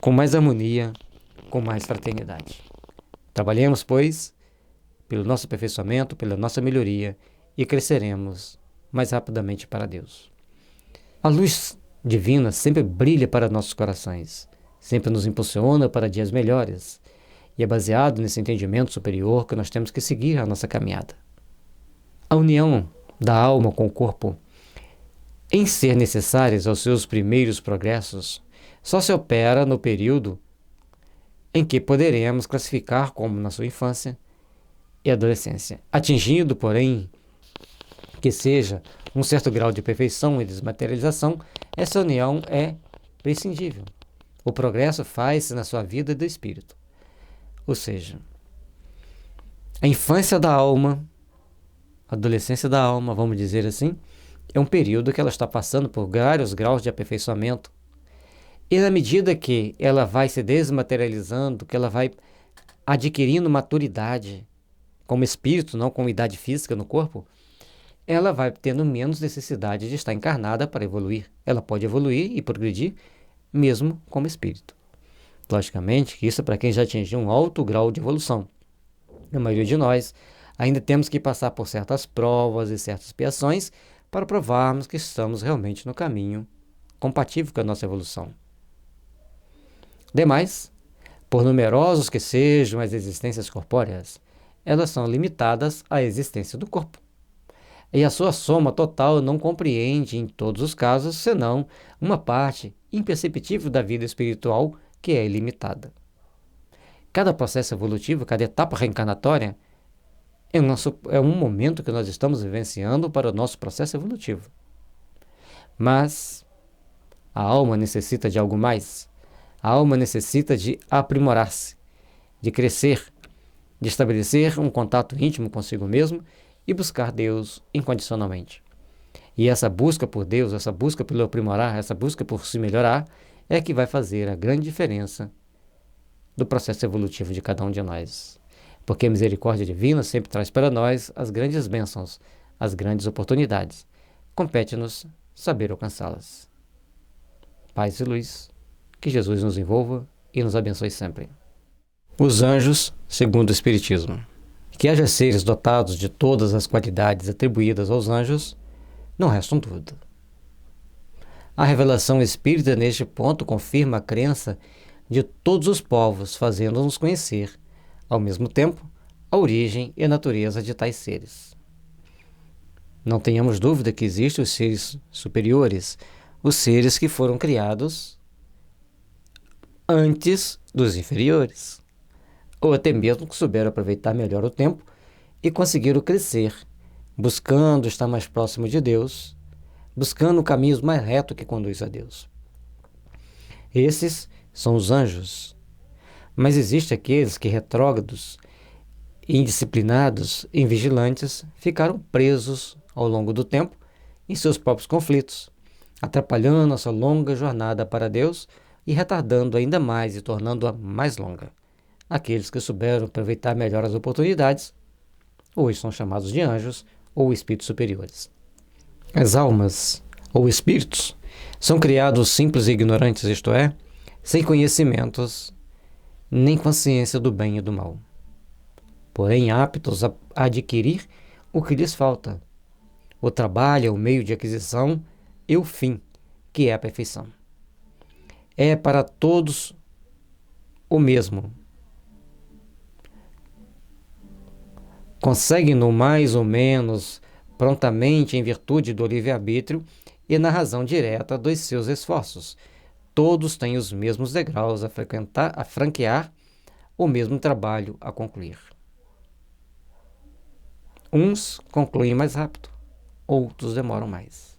com mais harmonia, com mais fraternidade. Trabalhemos, pois, pelo nosso aperfeiçoamento, pela nossa melhoria e cresceremos mais rapidamente para Deus. A luz divina sempre brilha para nossos corações, sempre nos impulsiona para dias melhores e é baseado nesse entendimento superior que nós temos que seguir a nossa caminhada. A união da alma com o corpo, em ser necessárias aos seus primeiros progressos, só se opera no período em que poderemos classificar como na sua infância e adolescência. Atingindo, porém, que seja um certo grau de perfeição e desmaterialização, essa união é prescindível. O progresso faz-se na sua vida do espírito. Ou seja, a infância da alma, a adolescência da alma, vamos dizer assim, é um período que ela está passando por vários graus de aperfeiçoamento. E na medida que ela vai se desmaterializando, que ela vai adquirindo maturidade como espírito, não como idade física no corpo, ela vai tendo menos necessidade de estar encarnada para evoluir. Ela pode evoluir e progredir mesmo como espírito. Logicamente que isso é para quem já atingiu um alto grau de evolução. A maioria de nós ainda temos que passar por certas provas e certas expiações para provarmos que estamos realmente no caminho compatível com a nossa evolução. Demais, por numerosos que sejam as existências corpóreas, elas são limitadas à existência do corpo. E a sua soma total não compreende, em todos os casos, senão uma parte imperceptível da vida espiritual que é ilimitada. Cada processo evolutivo, cada etapa reencarnatória é um momento que nós estamos vivenciando para o nosso processo evolutivo. Mas a alma necessita de algo mais. A alma necessita de aprimorar-se, de crescer, de estabelecer um contato íntimo consigo mesmo e buscar Deus incondicionalmente. E essa busca por Deus, essa busca pelo aprimorar, essa busca por se melhorar, é que vai fazer a grande diferença do processo evolutivo de cada um de nós. Porque a misericórdia divina sempre traz para nós as grandes bênçãos, as grandes oportunidades. Compete-nos saber alcançá-las. Paz e luz, que Jesus nos envolva e nos abençoe sempre. Os anjos, segundo o Espiritismo. Que haja seres dotados de todas as qualidades atribuídas aos anjos, não restam dúvida. A revelação espírita neste ponto confirma a crença de todos os povos, fazendo-nos conhecer, ao mesmo tempo, a origem e a natureza de tais seres. Não tenhamos dúvida que existem os seres superiores, os seres que foram criados antes dos inferiores, ou até mesmo que souberam aproveitar melhor o tempo e conseguiram crescer, buscando estar mais próximo de Deus, buscando o caminho mais reto que conduz a Deus. Esses são os anjos. Mas existem aqueles que, retrógrados, indisciplinados, invigilantes, ficaram presos ao longo do tempo em seus próprios conflitos, atrapalhando a sua longa jornada para Deus e retardando ainda mais e tornando-a mais longa. Aqueles que souberam aproveitar melhor as oportunidades, hoje são chamados de anjos ou espíritos superiores. As almas, ou espíritos, são criados simples e ignorantes, isto é, sem conhecimentos nem consciência do bem e do mal, porém aptos a adquirir o que lhes falta. O trabalho é o meio de aquisição e o fim, que é a perfeição. É para todos o mesmo. Conseguem-no mais ou menos prontamente em virtude do livre-arbítrio e na razão direta dos seus esforços. Todos têm os mesmos degraus a franquear, o mesmo trabalho a concluir. Uns concluem mais rápido, outros demoram mais.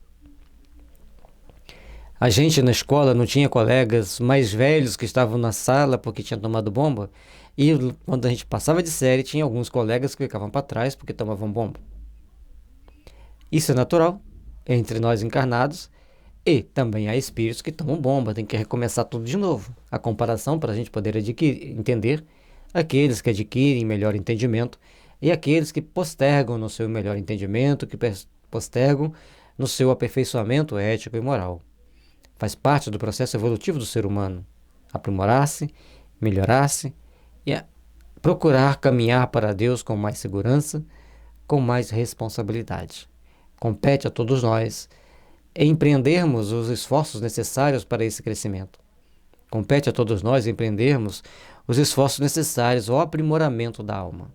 A gente na escola não tinha colegas mais velhos que estavam na sala porque tinham tomado bomba, e quando a gente passava de série, tinha alguns colegas que ficavam para trás porque tomavam bomba. Isso é natural entre nós encarnados, e também há espíritos que tomam bomba, tem que recomeçar tudo de novo. A comparação para a gente poder entender aqueles que adquirem melhor entendimento e aqueles que postergam no seu melhor entendimento, que postergam no seu aperfeiçoamento ético e moral. Faz parte do processo evolutivo do ser humano, aprimorar-se, melhorar-se e procurar caminhar para Deus com mais segurança, com mais responsabilidade. Compete a todos nós empreendermos os esforços necessários para esse crescimento. Compete a todos nós empreendermos os esforços necessários ao aprimoramento da alma.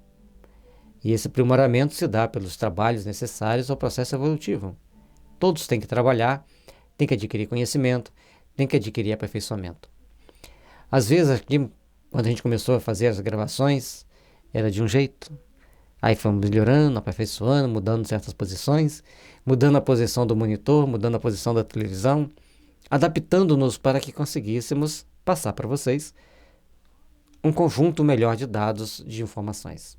E esse aprimoramento se dá pelos trabalhos necessários ao processo evolutivo. Todos têm que trabalhar, têm que adquirir conhecimento, têm que adquirir aperfeiçoamento. Às vezes, aqui, quando a gente começou a fazer as gravações, era de um jeito. Aí fomos melhorando, aperfeiçoando, mudando certas posições, mudando a posição do monitor, mudando a posição da televisão, adaptando-nos para que conseguíssemos passar para vocês um conjunto melhor de dados, de informações.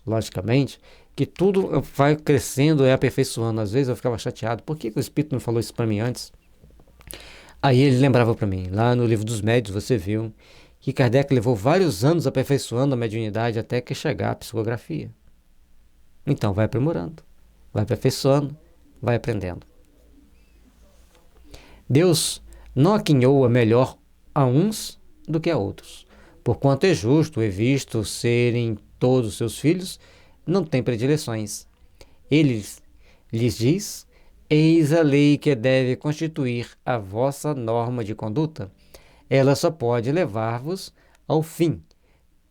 Logicamente que tudo vai crescendo e aperfeiçoando. Às vezes eu ficava chateado, por que o Espírito não falou isso para mim antes? Aí ele lembrava para mim, lá no Livro dos Médiuns você viu que Kardec levou vários anos aperfeiçoando a mediunidade até que chegar à psicografia. Então vai aprimorando, vai aperfeiçoando, vai aprendendo. Deus não aquinhou a melhor a uns do que a outros, porquanto é justo e visto serem todos seus filhos, não tem predileções. Ele lhes diz: eis a lei que deve constituir a vossa norma de conduta. Ela só pode levar-vos ao fim.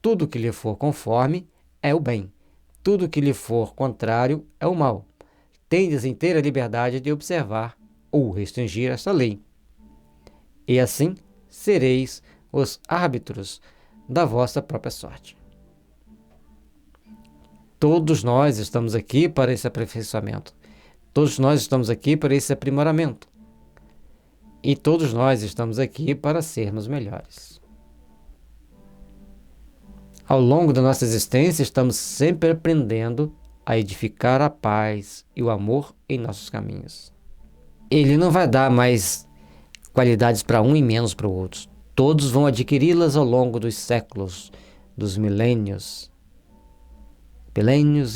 Tudo que lhe for conforme é o bem. Tudo que lhe for contrário é o mal. Tendes inteira liberdade de observar ou restringir esta lei. E assim sereis os árbitros da vossa própria sorte. Todos nós estamos aqui para esse aperfeiçoamento. Todos nós estamos aqui para esse aprimoramento. E todos nós estamos aqui para sermos melhores. Ao longo da nossa existência, estamos sempre aprendendo a edificar a paz e o amor em nossos caminhos. Ele não vai dar mais qualidades para um e menos para o outro. Todos vão adquiri-las ao longo dos séculos, dos milênios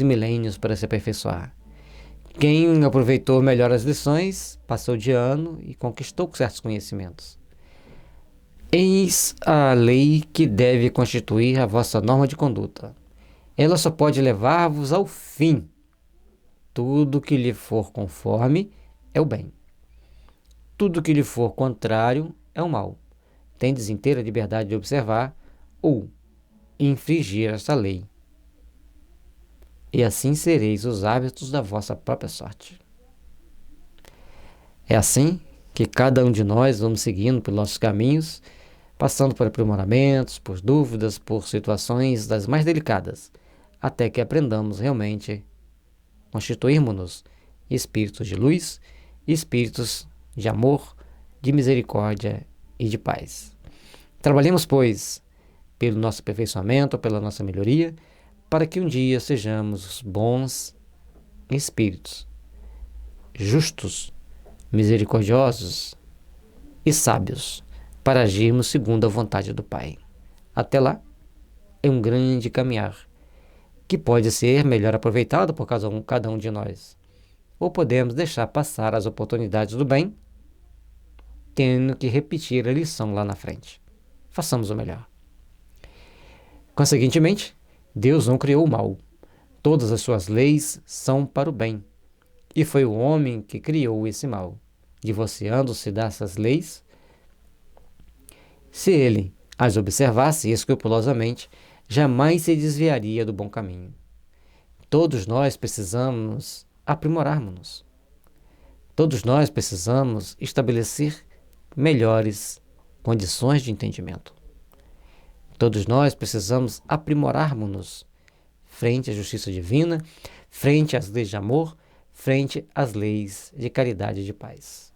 e milênios para se aperfeiçoar. Quem aproveitou melhor as lições, passou de ano e conquistou certos conhecimentos. Eis a lei que deve constituir a vossa norma de conduta. Ela só pode levar-vos ao fim. Tudo que lhe for conforme é o bem. Tudo que lhe for contrário é o mal. Tendes inteira liberdade de observar ou infringir esta lei. E assim sereis os árbitros da vossa própria sorte. É assim que cada um de nós vamos seguindo pelos nossos caminhos, passando por aprimoramentos, por dúvidas, por situações das mais delicadas, até que aprendamos realmente constituirmos-nos espíritos de luz, espíritos de amor, de misericórdia e de paz. Trabalhemos, pois, pelo nosso aperfeiçoamento, pela nossa melhoria, para que um dia sejamos bons espíritos, justos, misericordiosos e sábios, para agirmos segundo a vontade do Pai. Até lá, é um grande caminhar, que pode ser melhor aproveitado por cada um de nós, ou podemos deixar passar as oportunidades do bem, tendo que repetir a lição lá na frente. Façamos o melhor. Consequentemente, Deus não criou o mal. Todas as suas leis são para o bem. E foi o homem que criou esse mal. Divorciando-se dessas leis, se ele as observasse escrupulosamente, jamais se desviaria do bom caminho. Todos nós precisamos aprimorarmos-nos. Todos nós precisamos estabelecer melhores condições de entendimento. Todos nós precisamos aprimorarmos-nos frente à justiça divina, frente às leis de amor, frente às leis de caridade e de paz.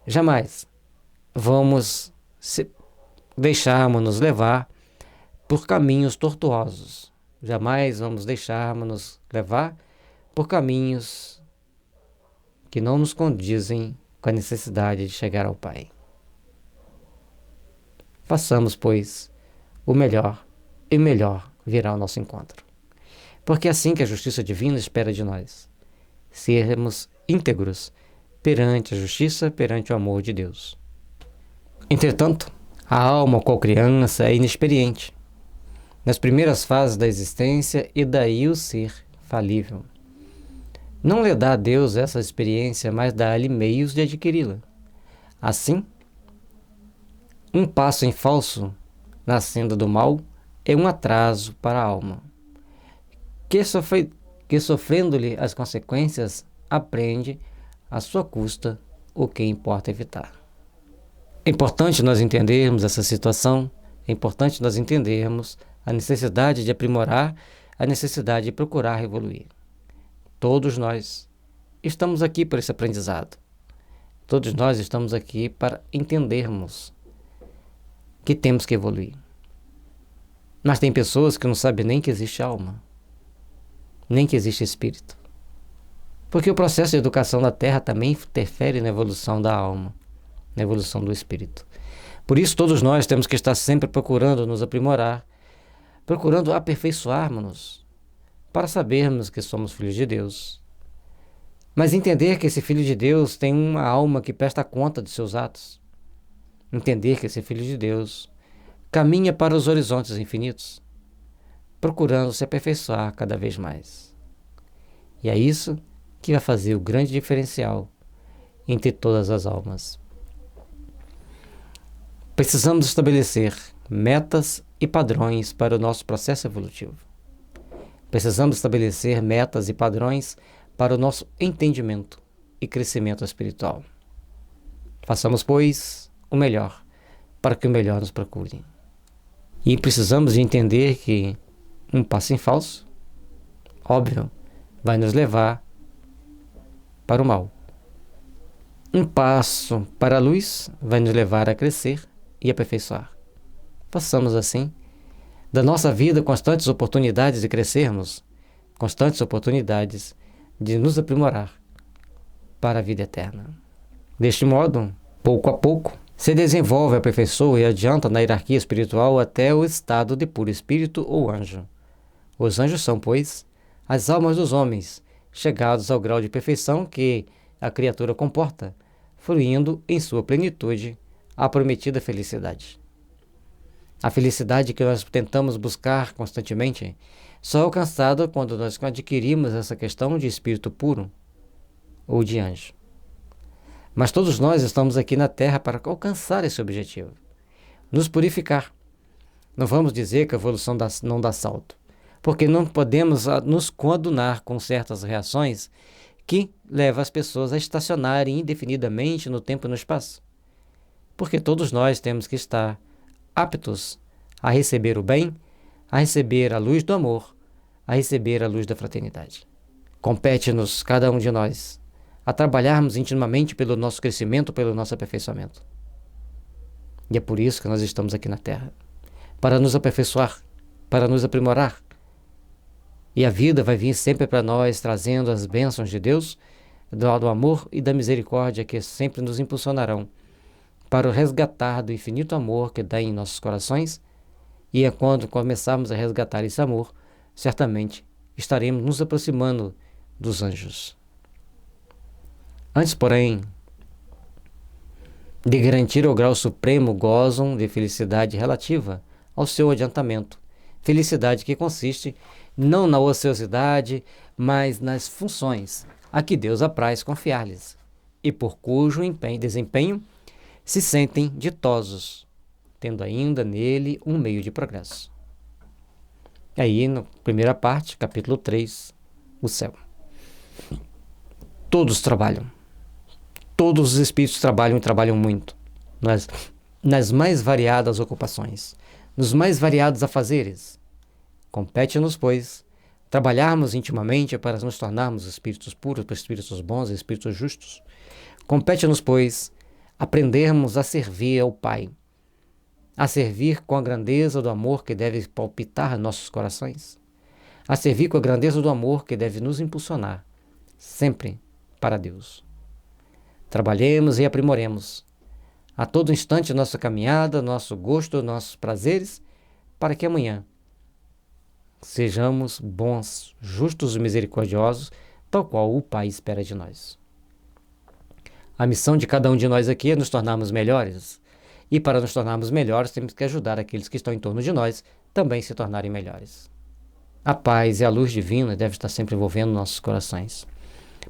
Jamais vamos deixarmos-nos levar por caminhos tortuosos. Jamais vamos deixarmos-nos levar por caminhos que não nos condizem com a necessidade de chegar ao Pai. Façamos, pois, o melhor, e o melhor virá ao nosso encontro. Porque é assim que a justiça divina espera de nós, sermos íntegros perante a justiça, perante o amor de Deus. Entretanto, a alma, qual criança, é inexperiente nas primeiras fases da existência e daí o ser falível. Não lhe dá a Deus essa experiência, mas dá-lhe meios de adquiri-la. Assim, um passo em falso na senda do mal é um atraso para a alma, que sofrendo-lhe as consequências, aprende à sua custa o que importa evitar. É importante nós entendermos essa situação, é importante nós entendermos a necessidade de aprimorar, a necessidade de procurar evoluir. Todos nós estamos aqui por esse aprendizado. Todos nós estamos aqui para entendermos que temos que evoluir. Mas tem pessoas que não sabem nem que existe alma, nem que existe espírito. Porque o processo de educação da Terra também interfere na evolução da alma, na evolução do espírito. Por isso todos nós temos que estar sempre procurando nos aprimorar, procurando aperfeiçoarmos-nos, para sabermos que somos filhos de Deus. Mas entender que esse Filho de Deus tem uma alma que presta conta de seus atos. Entender que esse Filho de Deus caminha para os horizontes infinitos, procurando se aperfeiçoar cada vez mais. E é isso que vai fazer o grande diferencial entre todas as almas. Precisamos estabelecer metas e padrões para o nosso processo evolutivo. Precisamos estabelecer metas e padrões para o nosso entendimento e crescimento espiritual. Façamos, pois, o melhor, para que o melhor nos procure. E precisamos de entender que um passo em falso, óbvio, vai nos levar para o mal. Um passo para a luz vai nos levar a crescer e aperfeiçoar. Façamos assim da nossa vida constantes oportunidades de crescermos, constantes oportunidades de nos aprimorar para a vida eterna. Deste modo, pouco a pouco, se desenvolve, aperfeiçoa e adianta na hierarquia espiritual até o estado de puro espírito ou anjo. Os anjos são, pois, as almas dos homens, chegados ao grau de perfeição que a criatura comporta, fruindo em sua plenitude a prometida felicidade. A felicidade que nós tentamos buscar constantemente só é alcançada quando nós adquirimos essa questão de espírito puro ou de anjo. Mas todos nós estamos aqui na Terra para alcançar esse objetivo, nos purificar. Não vamos dizer que a evolução não dá salto, porque não podemos nos coadunar com certas reações que levam as pessoas a estacionarem indefinidamente no tempo e no espaço. Porque todos nós temos que estar aptos a receber o bem, a receber a luz do amor, a receber a luz da fraternidade. Compete-nos, cada um de nós, a trabalharmos intimamente pelo nosso crescimento, pelo nosso aperfeiçoamento. E é por isso que nós estamos aqui na Terra, para nos aperfeiçoar, para nos aprimorar. E a vida vai vir sempre para nós, trazendo as bênçãos de Deus, do amor e da misericórdia que sempre nos impulsionarão para o resgatar do infinito amor que dá em nossos corações. E é quando começarmos a resgatar esse amor, certamente estaremos nos aproximando dos anjos. Antes, porém, de garantir o grau supremo, gozam de felicidade relativa ao seu adiantamento. Felicidade que consiste não na ociosidade, mas nas funções a que Deus apraz confiar-lhes, e por cujo desempenho se sentem ditosos, tendo ainda nele um meio de progresso. Aí, na primeira parte, capítulo 3, o céu. Todos trabalham. Todos os espíritos trabalham e trabalham muito, nas mais variadas ocupações, nos mais variados afazeres. Compete-nos, pois, trabalharmos intimamente para nos tornarmos espíritos puros, espíritos bons, espíritos justos. Compete-nos, pois, aprendermos a servir ao Pai, a servir com a grandeza do amor que deve palpitar nossos corações, a servir com a grandeza do amor que deve nos impulsionar, sempre para Deus. Trabalhemos e aprimoremos a todo instante nossa caminhada, nosso gosto, nossos prazeres, para que amanhã sejamos bons, justos e misericordiosos, tal qual o Pai espera de nós. A missão de cada um de nós aqui é nos tornarmos melhores. E para nos tornarmos melhores, temos que ajudar aqueles que estão em torno de nós também se tornarem melhores. A paz e a luz divina devem estar sempre envolvendo nossos corações.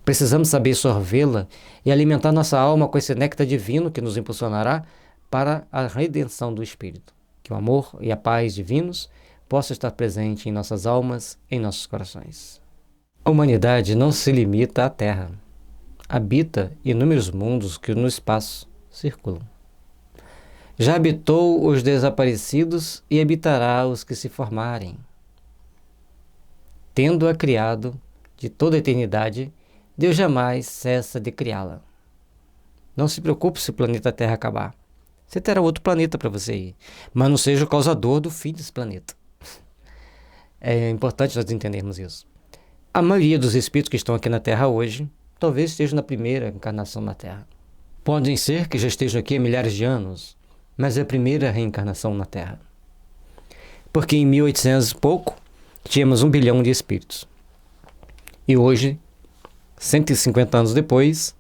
Precisamos saber sorvê-la e alimentar nossa alma com esse néctar divino que nos impulsionará para a redenção do Espírito. Que o amor e a paz divinos possam estar presentes em nossas almas, em nossos corações. A humanidade não se limita à Terra. Habita inúmeros mundos que no espaço circulam. Já habitou os desaparecidos e habitará os que se formarem. Tendo-a criado de toda a eternidade, Deus jamais cessa de criá-la. Não se preocupe se o planeta Terra acabar. Você terá outro planeta para você ir, mas não seja o causador do fim desse planeta. É importante nós entendermos isso. A maioria dos espíritos que estão aqui na Terra hoje talvez estejam na primeira encarnação na Terra. Podem ser que já estejam aqui há milhares de anos, mas é a primeira reencarnação na Terra. Porque em 1800 e pouco, tínhamos 1 bilhão de espíritos. E hoje, 150 anos depois,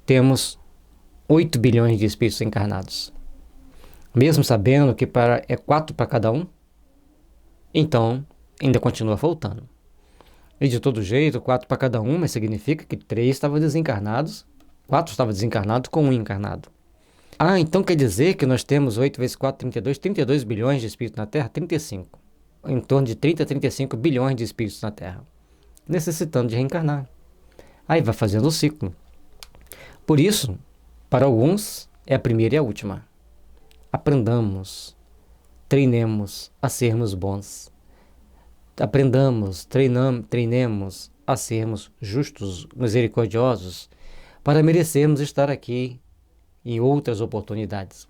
temos 8 bilhões de espíritos encarnados. Mesmo sabendo que é 4 para cada um, então ainda continua faltando. E de todo jeito, 4 para cada um, mas significa que 3 estavam desencarnados, 4 estavam desencarnados com 1 encarnado. Então quer dizer que nós temos 8 vezes 4, 32 bilhões de espíritos na Terra? 35. Em torno de 30 a 35 bilhões de espíritos na Terra, necessitando de reencarnar. Aí vai fazendo o ciclo. Por isso, para alguns, é a primeira e a última. Aprendamos, treinemos a sermos bons. Aprendamos, treinemos a sermos justos, misericordiosos, para merecermos estar aqui em outras oportunidades.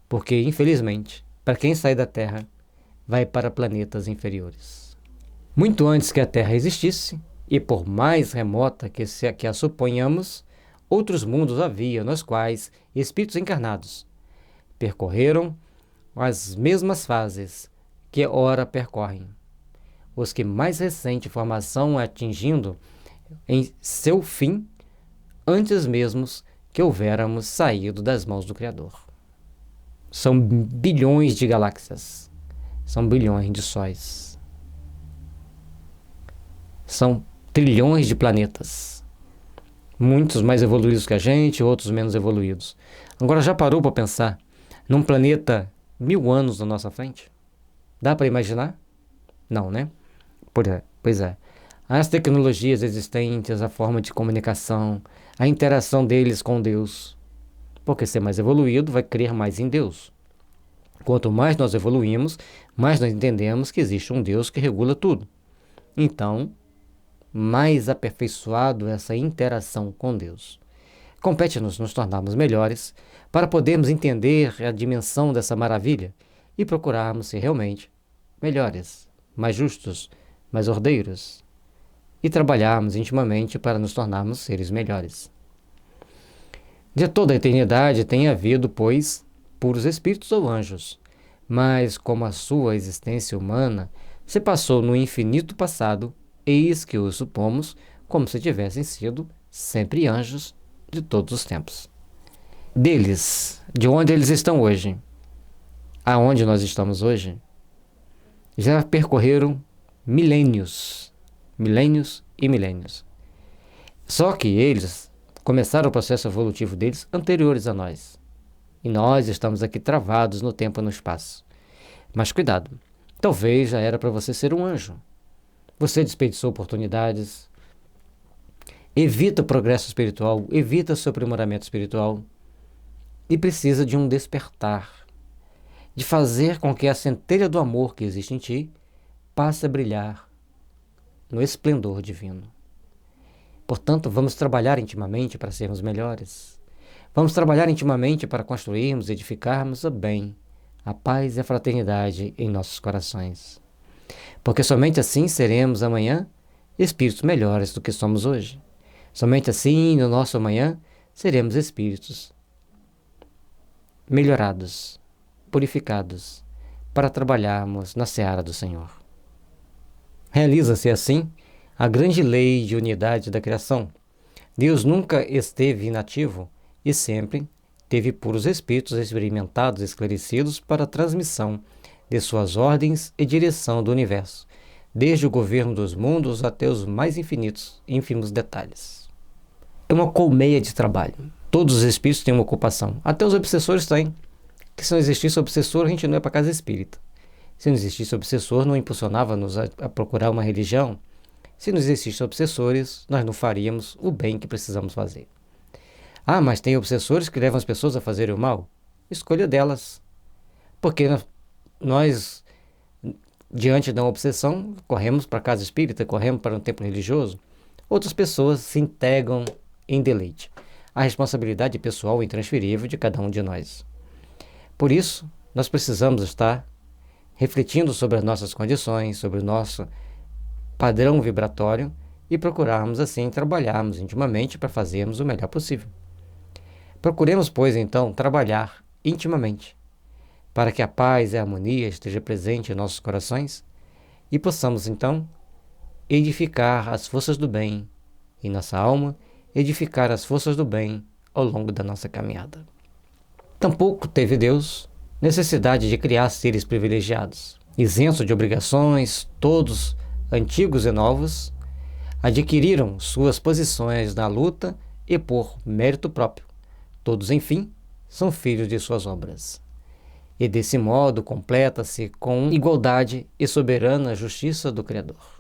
Porque, infelizmente, para quem sai da Terra, vai para planetas inferiores. Muito antes que a Terra existisse, e por mais remota que a suponhamos, outros mundos havia nos quais espíritos encarnados percorreram as mesmas fases que ora percorrem. Os que mais recente formação atingindo em seu fim, antes mesmo que houvéramos saído das mãos do Criador. São bilhões de galáxias, são bilhões de sóis, são trilhões de planetas, muitos mais evoluídos que a gente, outros menos evoluídos. Agora, já parou para pensar num planeta 1000 anos na nossa frente? Dá para imaginar? Não, né? Pois é. As tecnologias existentes, a forma de comunicação, a interação deles com Deus. Porque ser mais evoluído vai crer mais em Deus. Quanto mais nós evoluímos, mais nós entendemos que existe um Deus que regula tudo. Então, mais aperfeiçoado essa interação com Deus. Compete-nos nos tornarmos melhores para podermos entender a dimensão dessa maravilha e procurarmos ser realmente melhores, mais justos, mais ordeiros e trabalharmos intimamente para nos tornarmos seres melhores. De toda a eternidade tem havido, pois, puros espíritos ou anjos, mas como a sua existência humana se passou no infinito passado, eis que os supomos como se tivessem sido sempre anjos de todos os tempos. Deles, de onde eles estão hoje, aonde nós estamos hoje, já percorreram milênios e milênios. Só que eles começaram o processo evolutivo deles anteriores a nós. E nós estamos aqui travados no tempo e no espaço. Mas cuidado, talvez já era para você ser um anjo. Você desperdiçou oportunidades, evita o progresso espiritual, evita o seu aprimoramento espiritual e precisa de um despertar, de fazer com que a centelha do amor que existe em ti passe a brilhar no esplendor divino. Portanto, vamos trabalhar intimamente para sermos melhores. Vamos trabalhar intimamente para construirmos e edificarmos o bem, a paz e a fraternidade em nossos corações. Porque somente assim seremos amanhã espíritos melhores do que somos hoje. Somente assim, no nosso amanhã, seremos espíritos melhorados, purificados, para trabalharmos na seara do Senhor. Realiza-se assim a grande lei de unidade da criação. Deus nunca esteve inativo e sempre teve puros espíritos experimentados e esclarecidos para a transmissão de suas ordens e direção do universo, desde o governo dos mundos até os mais ínfimos detalhes. É uma colmeia de trabalho. Todos os espíritos têm uma ocupação. Até os obsessores têm. Que se não existisse obsessor, a gente não ia para casa espírita. Se não existisse obsessor, não impulsionava-nos a procurar uma religião. Se não existissem obsessores, nós não faríamos o bem que precisamos fazer. Ah, mas tem obsessores que levam as pessoas a fazerem o mal? Escolha delas. Porque nós, diante da obsessão, corremos para a casa espírita, corremos para um templo religioso. Outras pessoas se integram em deleite. A responsabilidade pessoal é intransferível de cada um de nós. Por isso, nós precisamos estar refletindo sobre as nossas condições, sobre o nosso padrão vibratório e procurarmos assim trabalharmos intimamente para fazermos o melhor possível. Procuremos, pois, então, trabalhar intimamente para que a paz e a harmonia estejam presentes em nossos corações e possamos, então, edificar as forças do bem em nossa alma, edificar as forças do bem ao longo da nossa caminhada. Tampouco teve Deus necessidade de criar seres privilegiados, isentos de obrigações, todos, antigos e novos, adquiriram suas posições na luta e por mérito próprio. Todos, enfim, são filhos de suas obras. E desse modo completa-se com igualdade e soberana justiça do Criador.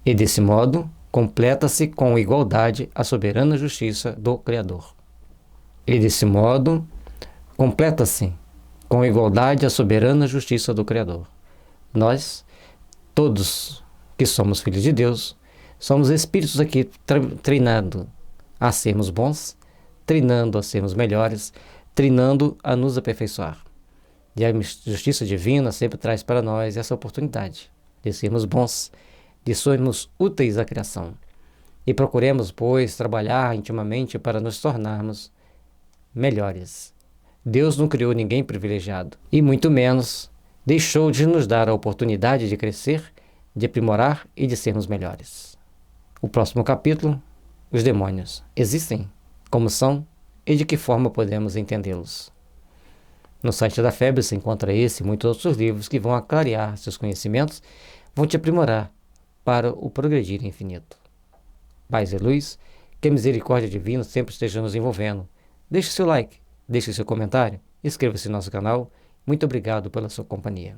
E desse modo completa-se com igualdade a soberana justiça do Criador. E desse modo completa-se com igualdade a soberana justiça do Criador. Nós, todos que somos filhos de Deus, somos espíritos aqui treinando a sermos bons, treinando a sermos melhores, treinando a nos aperfeiçoar. E a justiça divina sempre traz para nós essa oportunidade de sermos bons, de sermos úteis à criação. E procuremos, pois, trabalhar intimamente para nos tornarmos melhores. Deus não criou ninguém privilegiado, e muito menos deixou de nos dar a oportunidade de crescer, de aprimorar e de sermos melhores. O próximo capítulo, os demônios. Existem? Como são? E de que forma podemos entendê-los? No site da FEB se encontra esse e muitos outros livros que vão clarear seus conhecimentos, vão te aprimorar para o progredir infinito. Paz e luz, que a misericórdia divina sempre esteja nos envolvendo. Deixe seu like, deixe seu comentário, inscreva-se no nosso canal. Muito obrigado pela sua companhia.